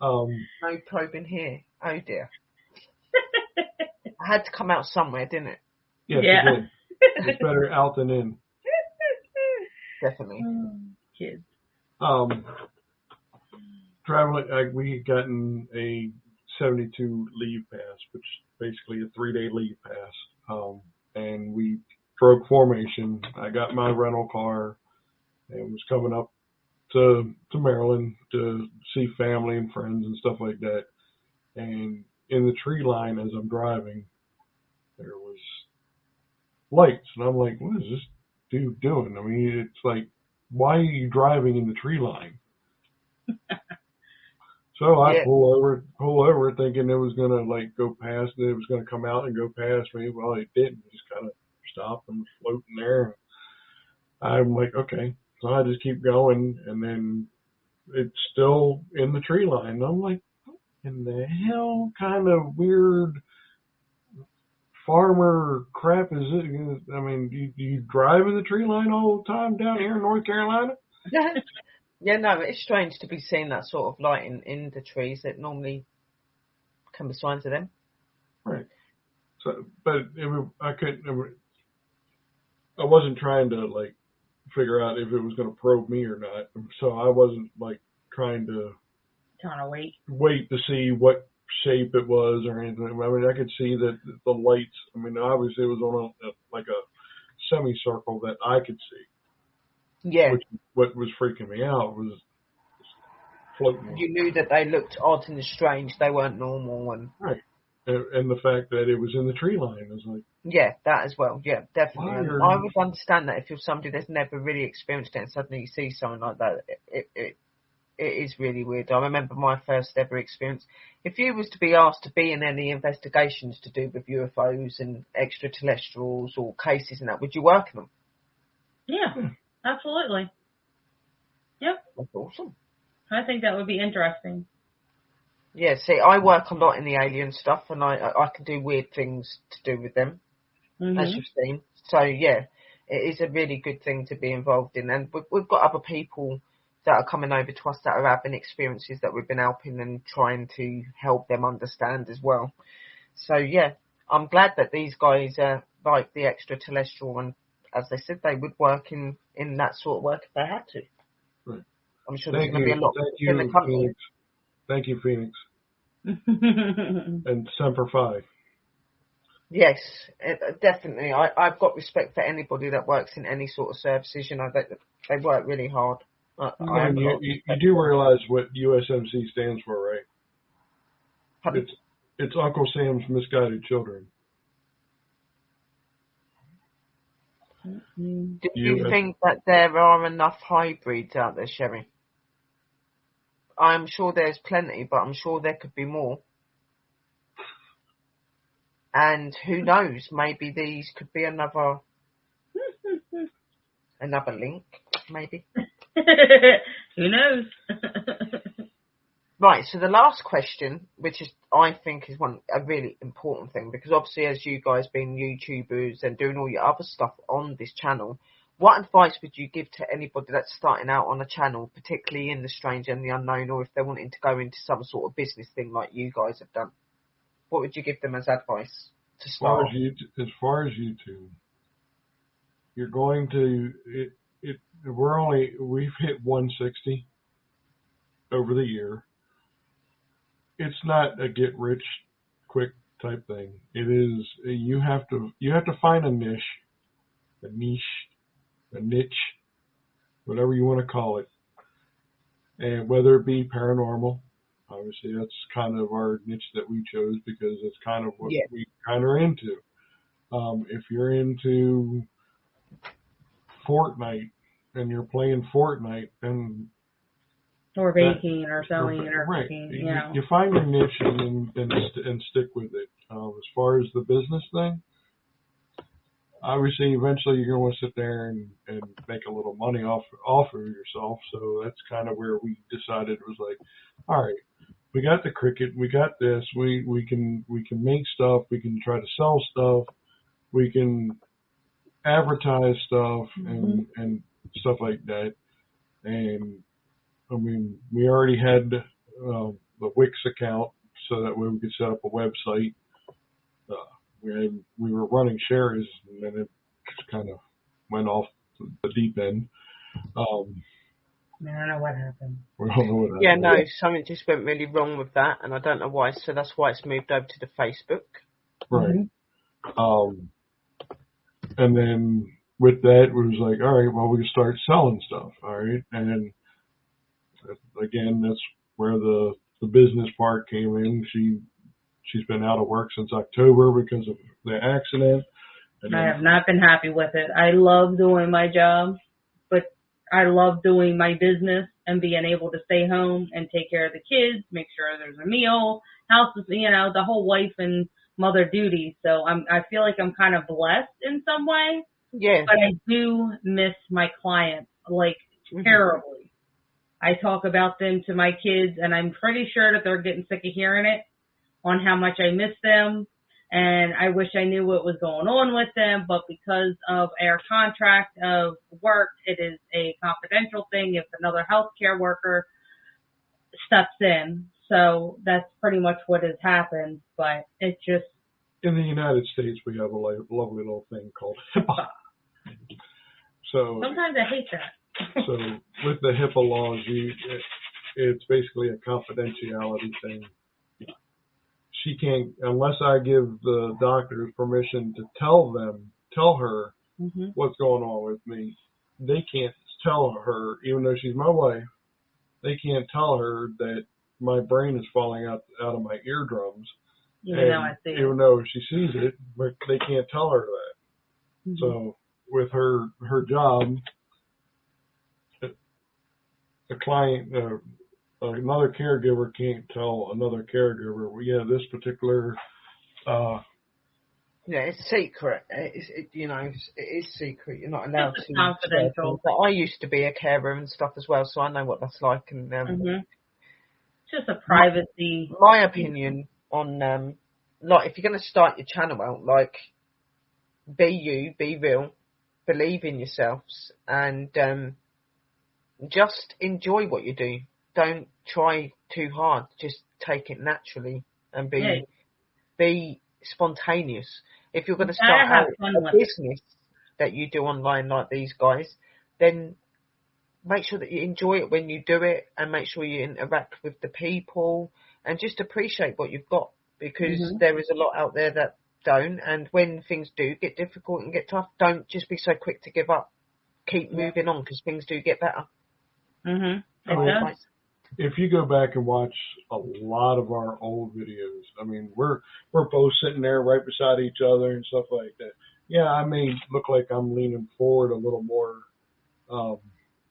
No probing here. Oh dear. I had to come out somewhere, didn't it?
Yes,
yeah.
It did. It's better out than in.
Definitely.
Kids.
Traveling, we had gotten a 72 leave pass, which is basically a 3-day leave pass. And we broke formation. I got my rental car and was coming up to Maryland to see family and friends and stuff like that. And in the tree line as I'm driving, there was lights. And I'm like, what is this dude doing? I mean, it's like, why are you driving in the tree line? So I pull over thinking it was going to like go past, and it was going to come out and go past me. Well, it didn't. It just kind of stopped and was floating there. I'm like, okay. So I just keep going, and then it's still in the tree line. And I'm like, what in the hell kind of weird farmer crap is it? I mean, do you drive in the tree line all the time down here in North Carolina?
Yeah, no, it's strange to be seeing that sort of light in the trees that normally can be signs of them.
Right. So, but I wasn't trying to like figure out if it was going to probe me or not. So I wasn't like trying to wait to see what shape it was or anything. I mean, I could see that the lights. I mean, obviously it was on like a semicircle that I could see.
Yeah.
What was freaking me out was floating.
You knew that they looked odd and strange. They weren't normal.
Right. And the fact that it was in the tree line was like... Yeah,
that as well. Yeah, definitely. I would understand that if you're somebody that's never really experienced it and suddenly you see something like that, it It is really weird. I remember my first ever experience. If you was to be asked to be in any investigations to do with UFOs and extraterrestrials or cases and that, would you work in them?
Yeah, absolutely. Yep.
That's awesome.
I think that would be interesting.
Yeah, see, I work a lot in the alien stuff, and I can do weird things to do with them, as you've seen. So, yeah, it is a really good thing to be involved in. And we've got other people that are coming over to us that are having experiences that we've been helping and trying to help them understand as well. So, yeah, I'm glad that these guys are like the extraterrestrial, and as they said, they would work in that sort of work if they had to.
Right.
I'm sure there's going to be a lot in the company.
Phoenix. Thank you, Phoenix. And Semper Fi.
Yes, definitely. I've got respect for anybody that works in any sort of services. You know, they work really hard.
You do realize what USMC stands for, right?
Pardon?
It's Uncle Sam's Misguided Children.
Do you think that there are enough hybrids out there, Sherry? I'm sure there's plenty, but I'm sure there could be more. And who knows, maybe these could be another link, maybe.
Who knows?
Right, so the last question, which is, I think, is a really important thing, because obviously as you guys being YouTubers and doing all your other stuff on this channel, what advice would you give to anybody that's starting out on a channel, particularly in the strange and the unknown, or if they're wanting to go into some sort of business thing like you guys have done? What would you give them as advice to start?
As far as YouTube, you're going to we've hit 160 over the year. It's not a get rich quick type thing. It is you have to find a niche, whatever you want to call it, and whether it be paranormal. Obviously, that's kind of our niche that we chose because it's kind of what we kind of are into. If you're into Fortnite and you're playing Fortnite, then
or baking or sewing or
right.
cooking,
You find your niche and stick with it. As far as the business thing, obviously, eventually you're going to sit there and make a little money off of yourself. So that's kind of where we decided was like, all right, we got the cricket, we got this, we can make stuff, we can try to sell stuff, we can advertise stuff and stuff like that. And I mean, we already had the Wix account so that way we could set up a website. We were running shares, and then it just kind of went off the deep end.
I don't know what happened.
We don't know what happened.
Yeah, no, something just went really wrong with that, and I don't know why. So that's why it's moved over to the Facebook.
Right. And then with that, it was like, all right, well, we can start selling stuff. All right, and then again, that's where the business part came in. She's been out of work since October because of the accident.
I have not been happy with it. I love doing my job, but I love doing my business and being able to stay home and take care of the kids, make sure there's a meal, house, the whole wife and mother duty. So I feel like I'm kind of blessed in some way.
Yeah.
But I do miss my clients, like, terribly. I talk about them to my kids, and I'm pretty sure that they're getting sick of hearing it on how much I miss them. And I wish I knew what was going on with them, but because of our contract of work, it is a confidential thing if another healthcare worker steps in. So that's pretty much what has happened, but it just...
In the United States, we have a lovely little thing called HIPAA. So
sometimes I hate that.
So with the HIPAA laws, it's basically a confidentiality thing. She can't, unless I give the doctors permission to tell her what's going on with me, they can't tell her, even though she's my wife, they can't tell her that my brain is falling out of my eardrums. Even though she sees it, but they can't tell her that. So with her job, the client, another caregiver can't tell another caregiver, well, yeah, this particular,
yeah, it's secret. It is secret. You're not allowed
It's
to share
confidential.
things. But I used to be a carer and stuff as well, so I know what that's like. And
It's just a privacy.
my opinion on like if you're going to start your channel out, like be you, be real, believe in yourselves, and just enjoy what you do. Don't try too hard. Just take it naturally and be spontaneous. If you're going to start out a business that you do online like these guys, then make sure that you enjoy it when you do it, and make sure you interact with the people and just appreciate what you've got, because there is a lot out there that don't. And when things do get difficult and get tough, don't just be so quick to give up. Keep moving on, because things do get better.
If you go back and watch a lot of our old videos, I mean, we're both sitting there right beside each other and stuff like that. Yeah, I may look like I'm leaning forward a little more.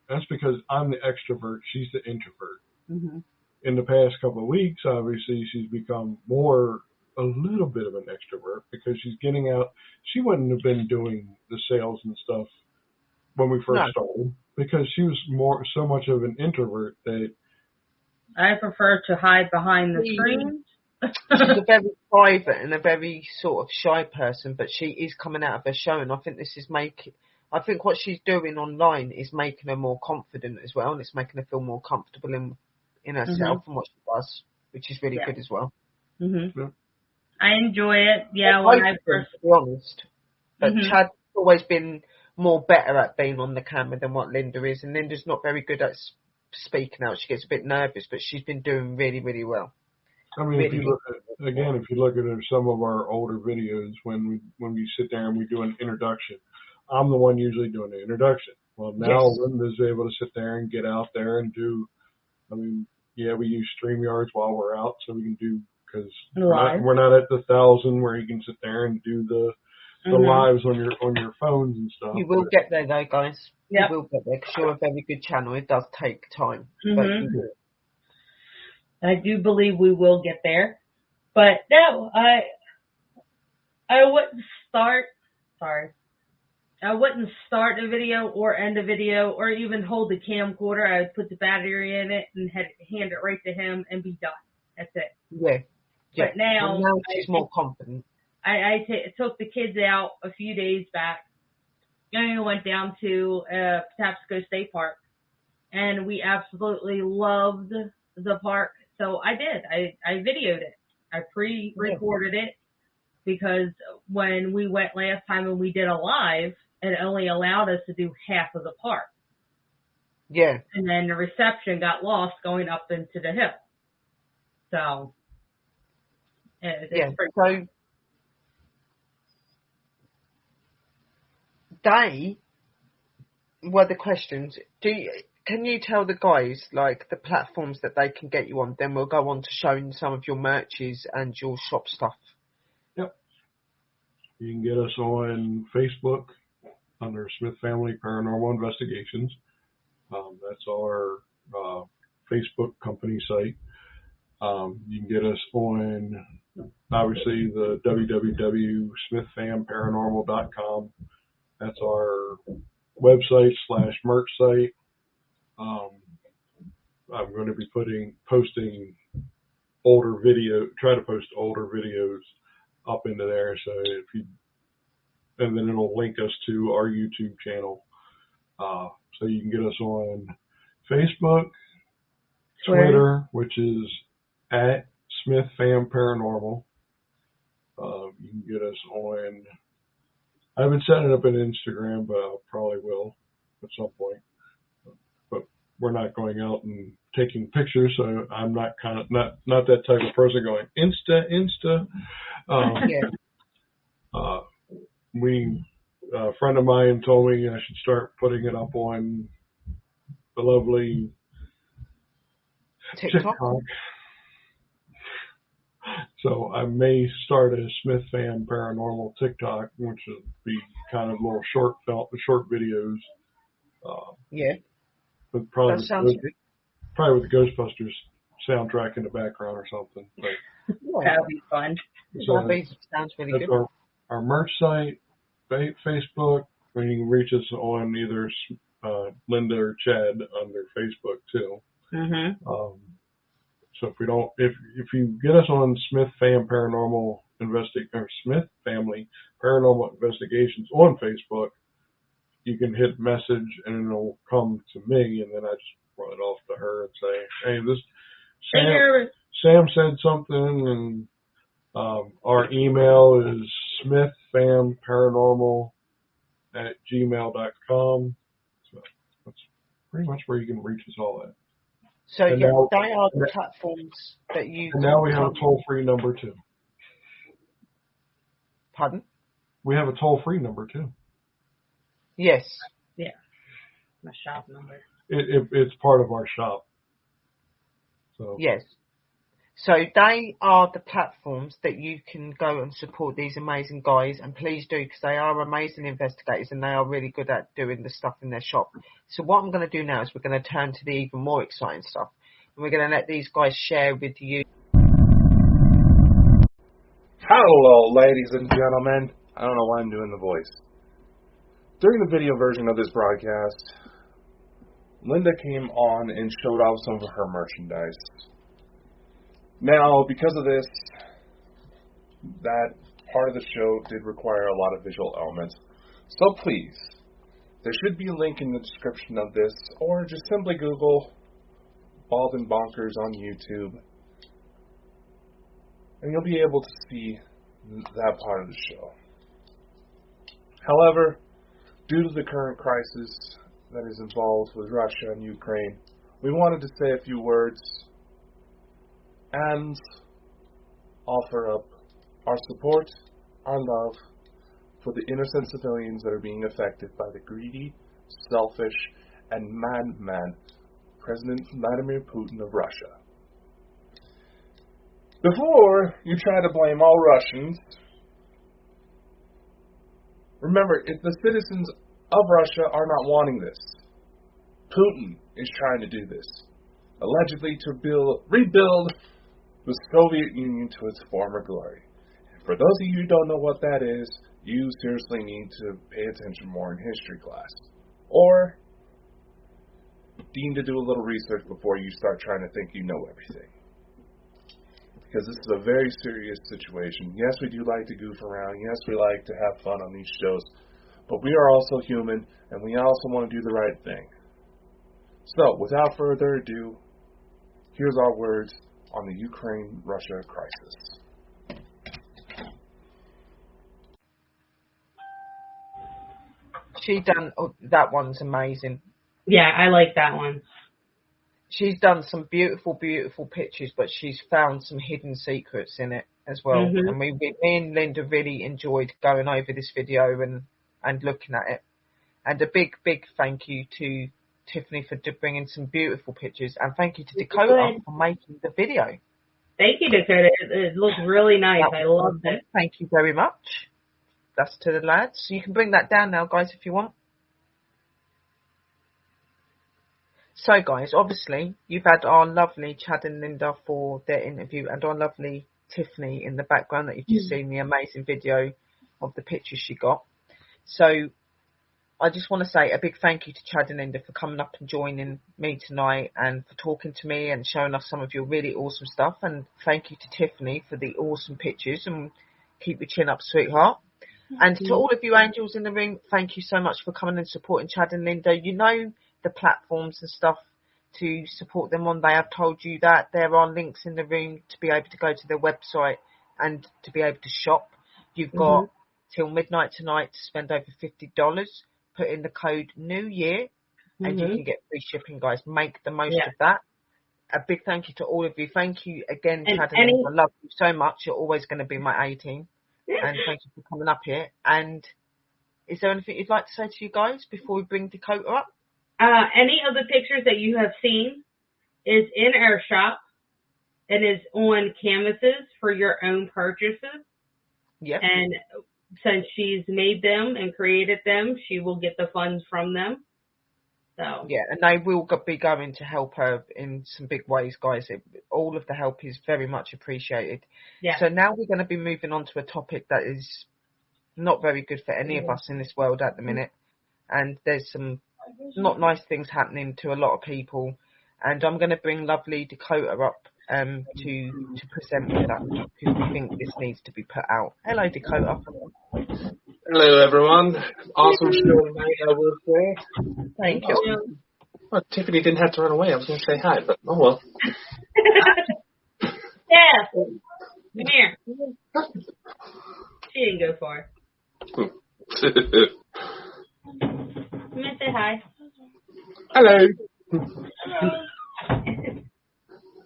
That's because I'm the extrovert. She's the introvert. In the past couple of weeks, obviously, she's become a little bit of an extrovert, because she's getting out. She wouldn't have been doing the sales and stuff when we first started, because she was so much of an introvert that
I prefer to hide behind the screen.
She's a very private and a very sort of shy person, but she is coming out of her show, and I think I think what she's doing online is making her more confident as well, and it's making her feel more comfortable in herself and what she does, which is really good as well.
I enjoy it. Yeah,
when I first, to be honest, but Chad's always been better at being on the camera than what Linda is, and Linda's not very good at speaking out. She gets a bit nervous, but she's been doing really, really well.
I mean, if you look at some of our older videos, when we sit there and we do an introduction, I'm the one usually doing the introduction. Well, now Linda's able to sit there and get out there and do. I mean, yeah, we use StreamYards while we're out, so we can do, because we're not at the 1,000 where you can sit there and do the lives on your phones and stuff.
You will get there, though, guys. You will get there, because you're a very good channel. It does take time, but you do.
I do believe we will get there, but no, I wouldn't start. Sorry, I wouldn't start a video or end a video or even hold the camcorder. I would put the battery in it and hand it right to him and be done. That's it.
Yeah.
But now
she's more confident.
I took the kids out a few days back, and we went down to Patapsco State Park, and we absolutely loved the park. So I did. I videoed it. I pre-recorded it, because when we went last time and we did a live, it only allowed us to do half of the park.
Yeah.
And then the reception got lost going up into the hill. So, it's pretty cool.
They were the questions. Can you tell the guys, like, the platforms that they can get you on? Then we'll go on to showing some of your merches and your shop stuff.
Yep. You can get us on Facebook under Smith Family Paranormal Investigations. That's our Facebook company site. You can get us on, obviously, the www.smithfamparanormal.com. That's our website / merch site. I'm going to be posting older try to post older videos up into there. So and then it'll link us to our YouTube channel. So you can get us on Facebook, Twitter, which is at Smith Fam Paranormal. You can get us on, I haven't set it up on Instagram, but I probably will at some point. But we're not going out and taking pictures, so I'm not not that type of person going Insta. A friend of mine told me I should start putting it up on the lovely TikTok. So I may start a Smith Fam Paranormal TikTok, which will be kind of little short videos.
Yeah.
But probably
that sounds good.
probably with the Ghostbusters soundtrack in the background or something. But,
That would be fun.
so
Sounds really
that's
good.
our merch site, Facebook, or you can reach us on either Linda or Chad on their Facebook too.
Mhm.
So if you get us on Smith Family Paranormal Investigations on Facebook, you can hit message and it'll come to me, and then I just run it off to her and say, hey, Sam said something, and our email is smithfamparanormal@gmail.com. So that's pretty much where you can reach us all at.
So
And
yeah,
now,
they are the platforms that you.
And now we have a toll-free number too.
Pardon?
We have a toll-free number too.
Yes.
Yeah. My shop number.
It's part of our shop. So.
Yes. So they are the platforms that you can go and support these amazing guys, and please do, because they are amazing investigators and they are really good at doing the stuff in their shop. So what I'm going to do now is we're going to turn to the even more exciting stuff, and we're going to let these guys share with you.
Hello, ladies and gentlemen. I don't know why I'm doing the voice. During the video version of this broadcast, Linda came on and showed off some of her merchandise. Now, because of this, that part of the show did require a lot of visual elements. So please, there should be a link in the description of this, or just simply Google Bald and Bonkers on YouTube, and you'll be able to see that part of the show. However, due to the current crisis that is involved with Russia and Ukraine, we wanted to say a few words and offer up our support, our love for the innocent civilians that are being affected by the greedy, selfish, and madman President Vladimir Putin of Russia. Before you try to blame all Russians, remember, if the citizens of Russia are not wanting this, Putin is trying to do this, allegedly to rebuild the Soviet Union to its former glory. And for those of you who don't know what that is, you seriously need to pay attention more in history class. Or deem to do a little research before you start trying to think you know everything. Because this is a very serious situation. Yes, we do like to goof around. Yes, we like to have fun on these shows. But we are also human, and we also want to do the right thing. So, without further ado, here's our words on the Ukraine-Russia crisis.
That one's amazing.
Yeah, I like that one.
She's done some beautiful, beautiful pictures, but she's found some hidden secrets in it as well.
Mm-hmm.
And me and Linda really enjoyed going over this video and looking at it. And a big, big thank you to Tiffany for bringing some beautiful pictures, and thank you to Dakota for making the video.
Thank you, Dakota. It looks really nice. I loved it.
Thank you very much. That's to the lads. So you can bring that down now, guys, if you want. So, guys, obviously, you've had our lovely Chad and Linda for their interview, and our lovely Tiffany in the background that you've just seen the amazing video of the pictures she got. So, I just want to say a big thank you to Chad and Linda for coming up and joining me tonight, and for talking to me and showing us some of your really awesome stuff. And thank you to Tiffany for the awesome pictures, and keep your chin up, sweetheart. And to all of you angels in the room, thank you so much for coming and supporting Chad and Linda. You know the platforms and stuff to support them on. They have told you that there are links in the room to be able to go to their website and to be able to shop. You've got till midnight tonight to spend over $50. Put in the code New Year, and you can get free shipping, guys. Make the most of that. A big thank you to all of you. Thank you again, Chad and Linda. I love you so much. You're always going to be my A-team. And thank you for coming up here. And is there anything you'd like to say to you guys before we bring Dakota up?
Any of the pictures that you have seen is in our shop. It is on canvases for your own purchases.
Yep.
And since she's made them and created them, she will get the funds from them. So
Yeah, and they will be going to help her in some big ways, guys. All of the help is very much appreciated.
yeah.
So now we're going to be moving on to a topic that is not very good for any of us in this world at the minute. And there's some not nice things happening to a lot of people. And I'm going to bring lovely Dakota up to present with that, because we think this needs to be put out. Hello, Dakota.
Hello, everyone. Awesome show tonight, I will say.
Thank you.
Oh, Tiffany didn't have to run away. I was going to say hi, but oh well.
Yeah. Come here. She didn't go far. Come here, say hi.
Hello.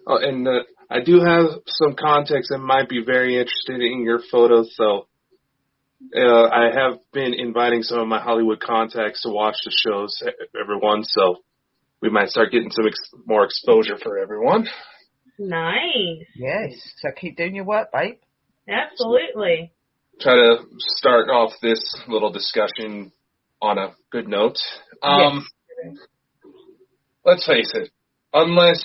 Oh, and I do have some contacts that might be very interested in your photos, so I have been inviting some of my Hollywood contacts to watch the shows, everyone, so we might start getting some more exposure for everyone.
Nice.
Yes, so keep doing your work, babe.
Absolutely.
Try to start off this little discussion on a good note.
Yes.
Let's face it, unless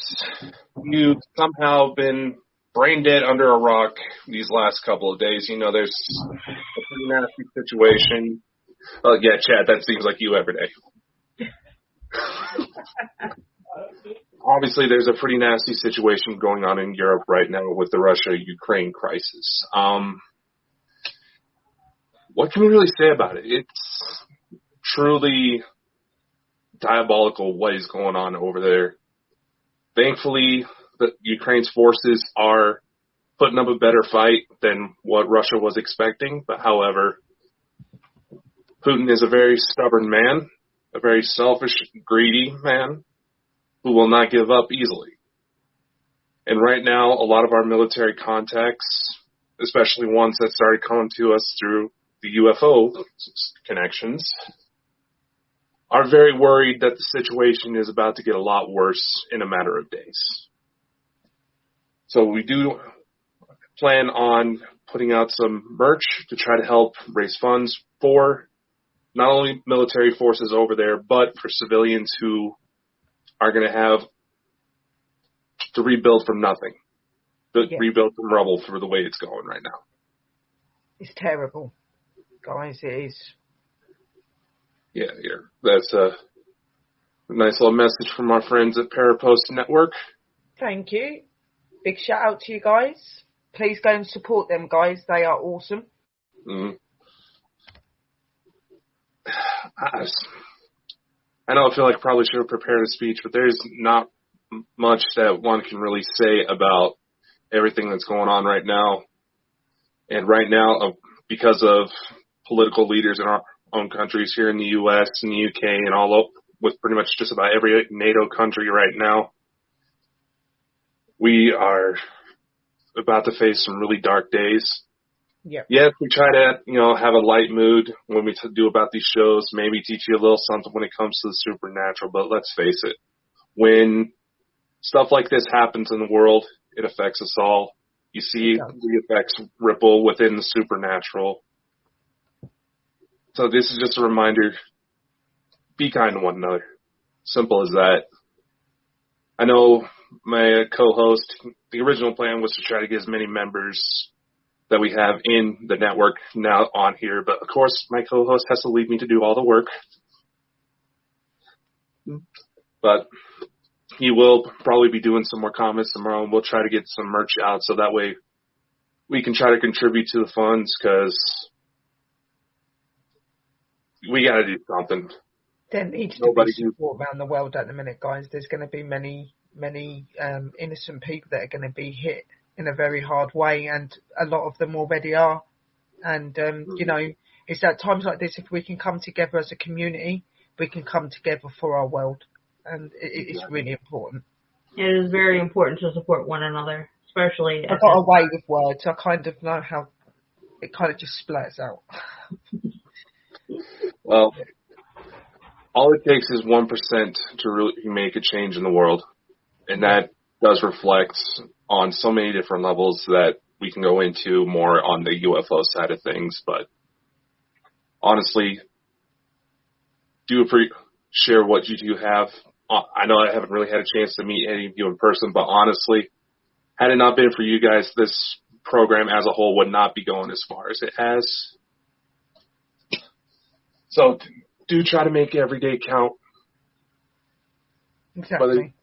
you've somehow been brain dead under a rock these last couple of days, you know, there's a pretty nasty situation. Yeah, Chad, that seems like you every day. Obviously, there's a pretty nasty situation going on in Europe right now with the Russia-Ukraine crisis. What can we really say about it? It's truly diabolical what is going on over there. Thankfully, the Ukraine's forces are putting up a better fight than what Russia was expecting. But however, Putin is a very stubborn man, a very selfish, greedy man who will not give up easily. And right now, a lot of our military contacts, especially ones that started coming to us through the UFO connections, are very worried that the situation is about to get a lot worse in a matter of days. So we do plan on putting out some merch to try to help raise funds for not only military forces over there, but for civilians who are going to have to rebuild from nothing, rebuild from rubble for the way it's going right now.
It's terrible, guys. It is.
Yeah. That's a nice little message from our friends at Parapost Network.
Thank you. Big shout out to you guys. Please go and support them, guys. They are awesome.
Mm-hmm. I know I feel like I probably should have prepared a speech, but there's not much that one can really say about everything that's going on right now. And right now, because of political leaders in our own countries here in the U.S. and the U.K. and with pretty much just about every NATO country right now, we are about to face some really dark days.
Yep.
Yes, we try to, have a light mood when we do about these shows, maybe teach you a little something when it comes to the supernatural, but let's face it, when stuff like this happens in the world, it affects us all. You see the effects ripple within the supernatural. So this is just a reminder, be kind to one another. Simple as that. I know my co-host, the original plan was to try to get as many members that we have in the network now on here, but of course my co-host has to leave me to do all the work. But he will probably be doing some more comments tomorrow, and we'll try to get some merch out so that way we can try to contribute to the funds, because we got to do something.
There needs to be support around the world at the minute, guys. There's going to be many innocent people that are going to be hit in a very hard way, and a lot of them already are. And, it's at times like this, if we can come together as a community, we can come together for our world. And it's really important.
It is very important to support one another, especially.
I've got a way with words. I kind of know how it kind of just splats out.
Well, all it takes is 1% to really make a change in the world. And that does reflect on so many different levels that we can go into more on the UFO side of things. But honestly, share what you do have. I know I haven't really had a chance to meet any of you in person, but honestly, had it not been for you guys, this program as a whole would not be going as far as it has. So do try to make every day count.
Exactly.
Whether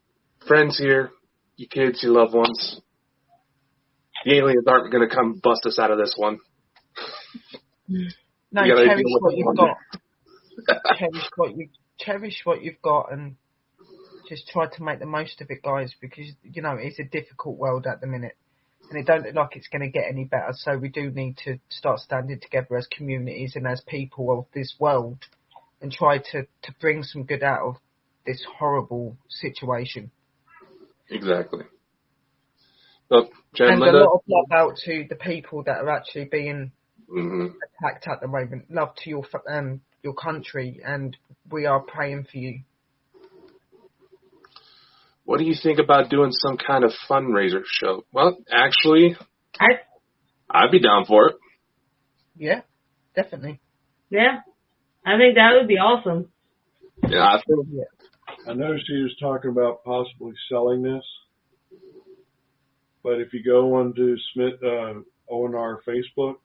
friends here, your kids, your loved ones. The aliens aren't going to come bust us out of this one.
No, cherish what you've got. Cherish what you've got, and just try to make the most of it, guys, because, you know, it's a difficult world at the minute, and it don't look like it's going to get any better, so we do need to start standing together as communities and as people of this world and try to bring some good out of this horrible situation.
Exactly. Well, Jen,
and
Linda,
a lot of love out to the people that are actually being attacked at the moment. Love to your country, and we are praying for you.
What do you think about doing some kind of fundraiser show? Well, actually, I'd be down for it.
Yeah, definitely.
Yeah, I think that would be awesome.
Yeah,
I know she was talking about possibly selling this, but if you go onto Smith ONR Facebook,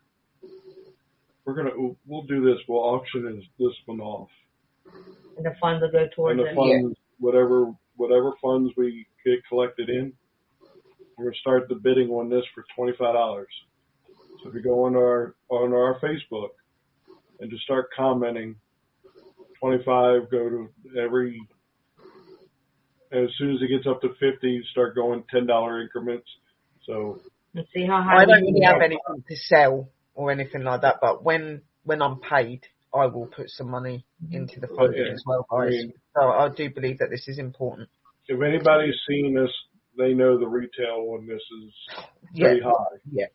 we'll do this. We'll auction this one off,
And the funds will go towards
and the
it.
funds, whatever funds we get collected in, we're gonna start the bidding on this for $25. So if you go on our Facebook and just start commenting, 25 go to every. As soon as it gets up to 50, start going $10 increments. So
Let's see how high.
I don't really have anything to sell or anything like that, but when I'm paid, I will put some money into the funding as well, guys. So I do believe that this is important.
If anybody's seen this, they know the retail on this is pretty high.
Yeah.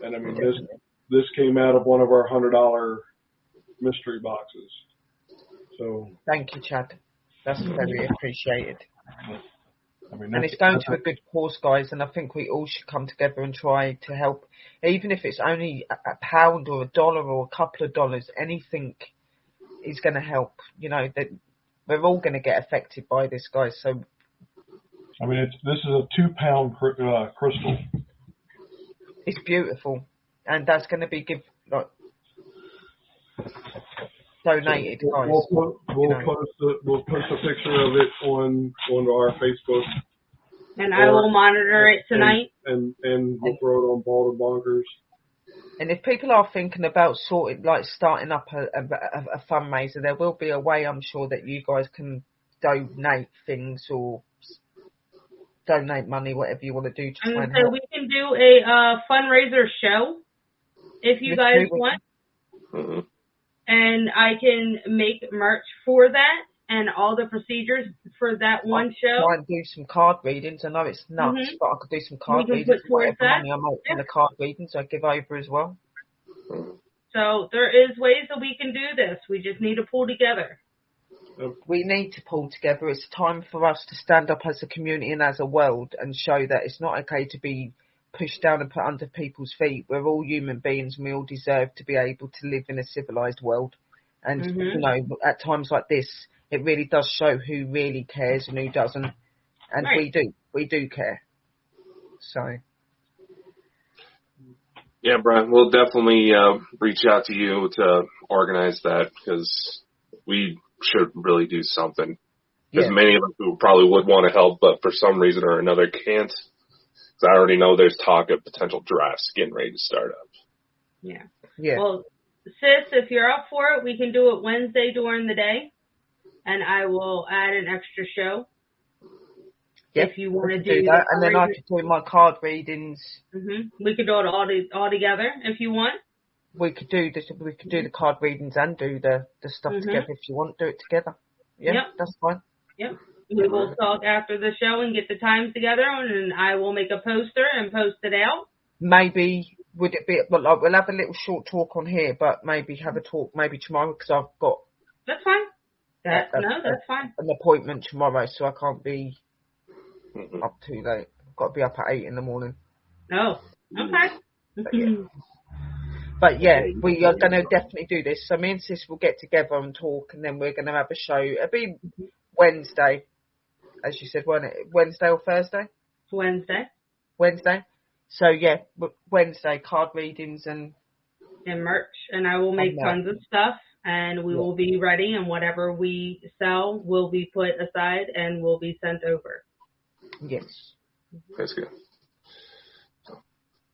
And I mean, this came out of one of our $100 mystery boxes. So
thank you, Chad. That's very appreciated.
I mean,
and it's going to a good cause, guys, and I think we all should come together and try to help, even if it's only a pound or $1 or a couple of dollars. Anything is going to help. You know, that we're all going to get affected by this, guys. So,
I mean, this is a 2-pound crystal.
It's beautiful, and that's going to be donated, guys.
We'll post a picture of it on our Facebook.
And I will monitor it tonight.
And we'll throw it on Bonkers.
And if people are thinking about starting up a fundraiser, there will be a way, I'm sure, that you guys can donate things or donate money, whatever you want to do to try and help.
We can do a fundraiser show if you guys want.
Mm-hmm.
And I can make merch for that and all the procedures for that one show.
Try and do some card readings. I know it's nuts, but I could do some card readings. Whatever money I make from the card readings, I give over as well.
So there is ways that we can do this. We just need to pull together.
We need to pull together. It's time for us to stand up as a community and as a world and show that it's not okay to be pushed down and put under people's feet. We're all human beings and we all deserve to be able to live in a civilized world. And, you know, at times like this, it really does show who really cares and who doesn't. And we do care. So.
Yeah, Brian, we'll definitely reach out to you to organize that because we should really do something. Because many of us who probably would want to help, but for some reason or another can't. I already know there's talk of potential drafts getting ready to start up.
Yeah.
Yeah.
Well, sis, if you're up for it, we can do it Wednesday during the day, and I will add an extra show. If you want to do
that, and then I could do my card readings.
We could do it all together if you want.
We could do this. We could do the card readings and do the stuff together if you want. Do it together. Yeah, that's fine.
Yep. We will talk after the show and get the times together, and I will make a poster and post it out.
Maybe, would it be, we'll have a little short talk on here, but maybe have a talk maybe tomorrow, because I've got...
That's fine. That's fine.
An appointment tomorrow, so I can't be up too late. I've got to be up at 8 in the morning.
Oh, okay.
But yeah, we are going to definitely do this. So me and Sis will get together and talk, and then we're going to have a show. It'll be Wednesday, as you said, wasn't it? Wednesday or Thursday? Wednesday. So yeah, Wednesday, card readings and
merch. And I will make tons of stuff, and we will be ready, and whatever we sell will be put aside and will be sent over.
Yes.
That's good.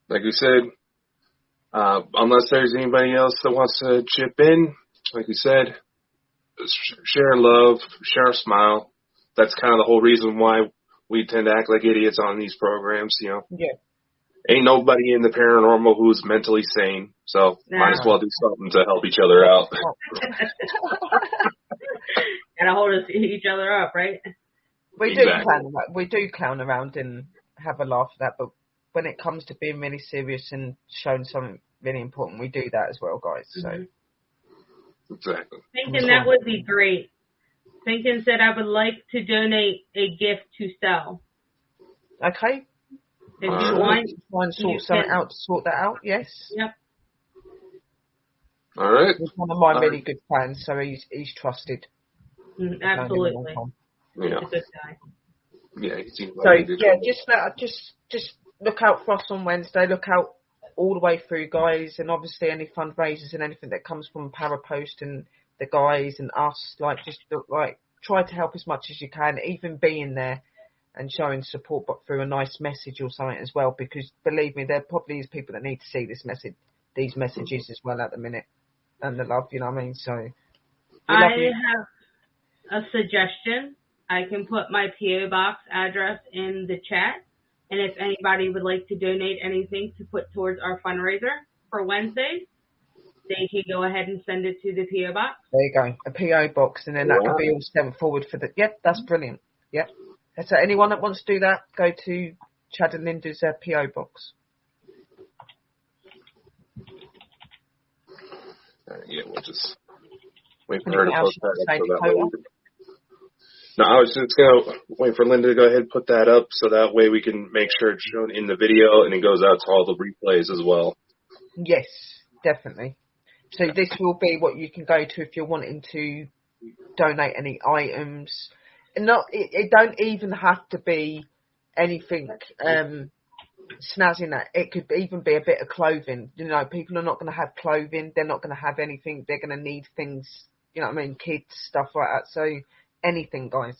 Like we said, unless there's anybody else that wants to chip in, like we said, share love, share a smile. That's kind of the whole reason why we tend to act like idiots on these programs, you know.
Yeah.
Ain't nobody in the paranormal who's mentally sane, so might as well do something to help each other out.
Gotta hold each other up, right?
We do clown around and have a laugh at that, but when it comes to being really serious and showing something really important, we do that as well, guys. So
exactly.
Thinking that would be great. Thinking said I would like to donate a gift to sell.
Okay.
If you want,
try and sort that out. Yes.
Yep.
All right.
He's one of my really good fans, so he's trusted.
Absolutely.
Yeah.
He's a good guy.
Yeah. He seems
So
like
just look out for us on Wednesday. Look out all the way through, guys, and obviously any fundraisers and anything that comes from Parapost and the guys and us. Try to help as much as you can, even being there and showing support, but through a nice message or something as well. Because believe me, there probably is people that need to see these messages as well at the minute, and the love. You know what I mean? So
I have a suggestion. I can put my PO box address in the chat. And if anybody would like to donate anything to put towards our fundraiser for Wednesday, they can go ahead and send it to the PO box.
There you go, a PO box, and then that can be all sent forward for the. Yep, that's brilliant. Yep. So anyone that wants to do that, go to Chad and Linda's PO box.
Yeah, we'll just wait for her to post that up. No, I was just going to wait for Linda to go ahead and put that up so that way we can make sure it's shown in the video and it goes out to all the replays as well.
Yes, definitely. So this will be what you can go to if you're wanting to donate any items. And it don't even have to be anything snazzy. That it could even be a bit of clothing. You know, people are not going to have clothing. They're not going to have anything. They're going to need things. You know what I mean? Kids, stuff like that. So anything, guys.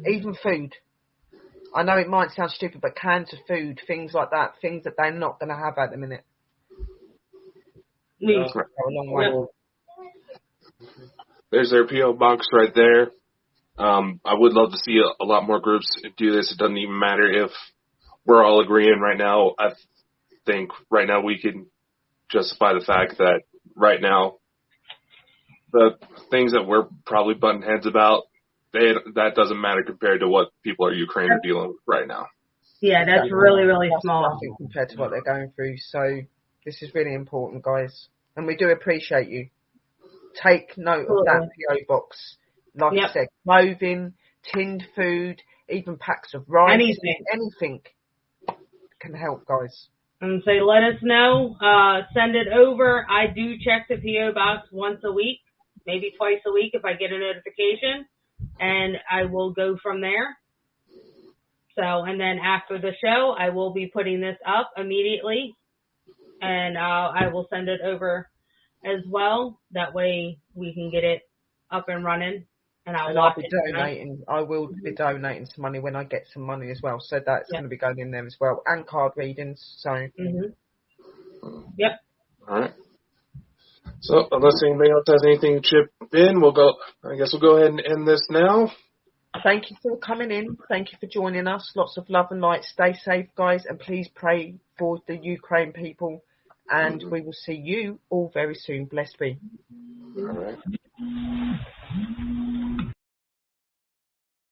Even food. I know it might sound stupid, but cans of food, things like that, things that they're not going to have at the minute.
Yeah.
Go a long way.
There's their PO box right there. I would love to see a lot more groups do this. It doesn't even matter if we're all agreeing right now. I think right now we can justify the fact that right now the things that we're probably butting heads about, that doesn't matter compared to what people in Ukraine are dealing with right now.
Yeah, that's really, really small.
Nothing compared to what they're going through. So this is really important, guys. And we do appreciate you. Take note of that PO box. Like I said, clothing, tinned food, even packs of rice. Anything can help, guys.
And say, let us know. Send it over. I do check the PO box once a week, maybe twice a week if I get a notification, and I will go from there. So, and then after the show, I will be putting this up immediately, and I will send it over as well. That way we can get it up and running. And I will be donating some money when I get some money as well. So that's going to be going in there as well, and card readings. So. Yep.
All right. So unless anybody else has anything to chip in, we'll go. I guess we'll go ahead and end this now.
Thank you for coming in. Thank you for joining us. Lots of love and light. Stay safe, guys, and please pray for the Ukraine people. And we will see you all very soon. Blessed be.
All right.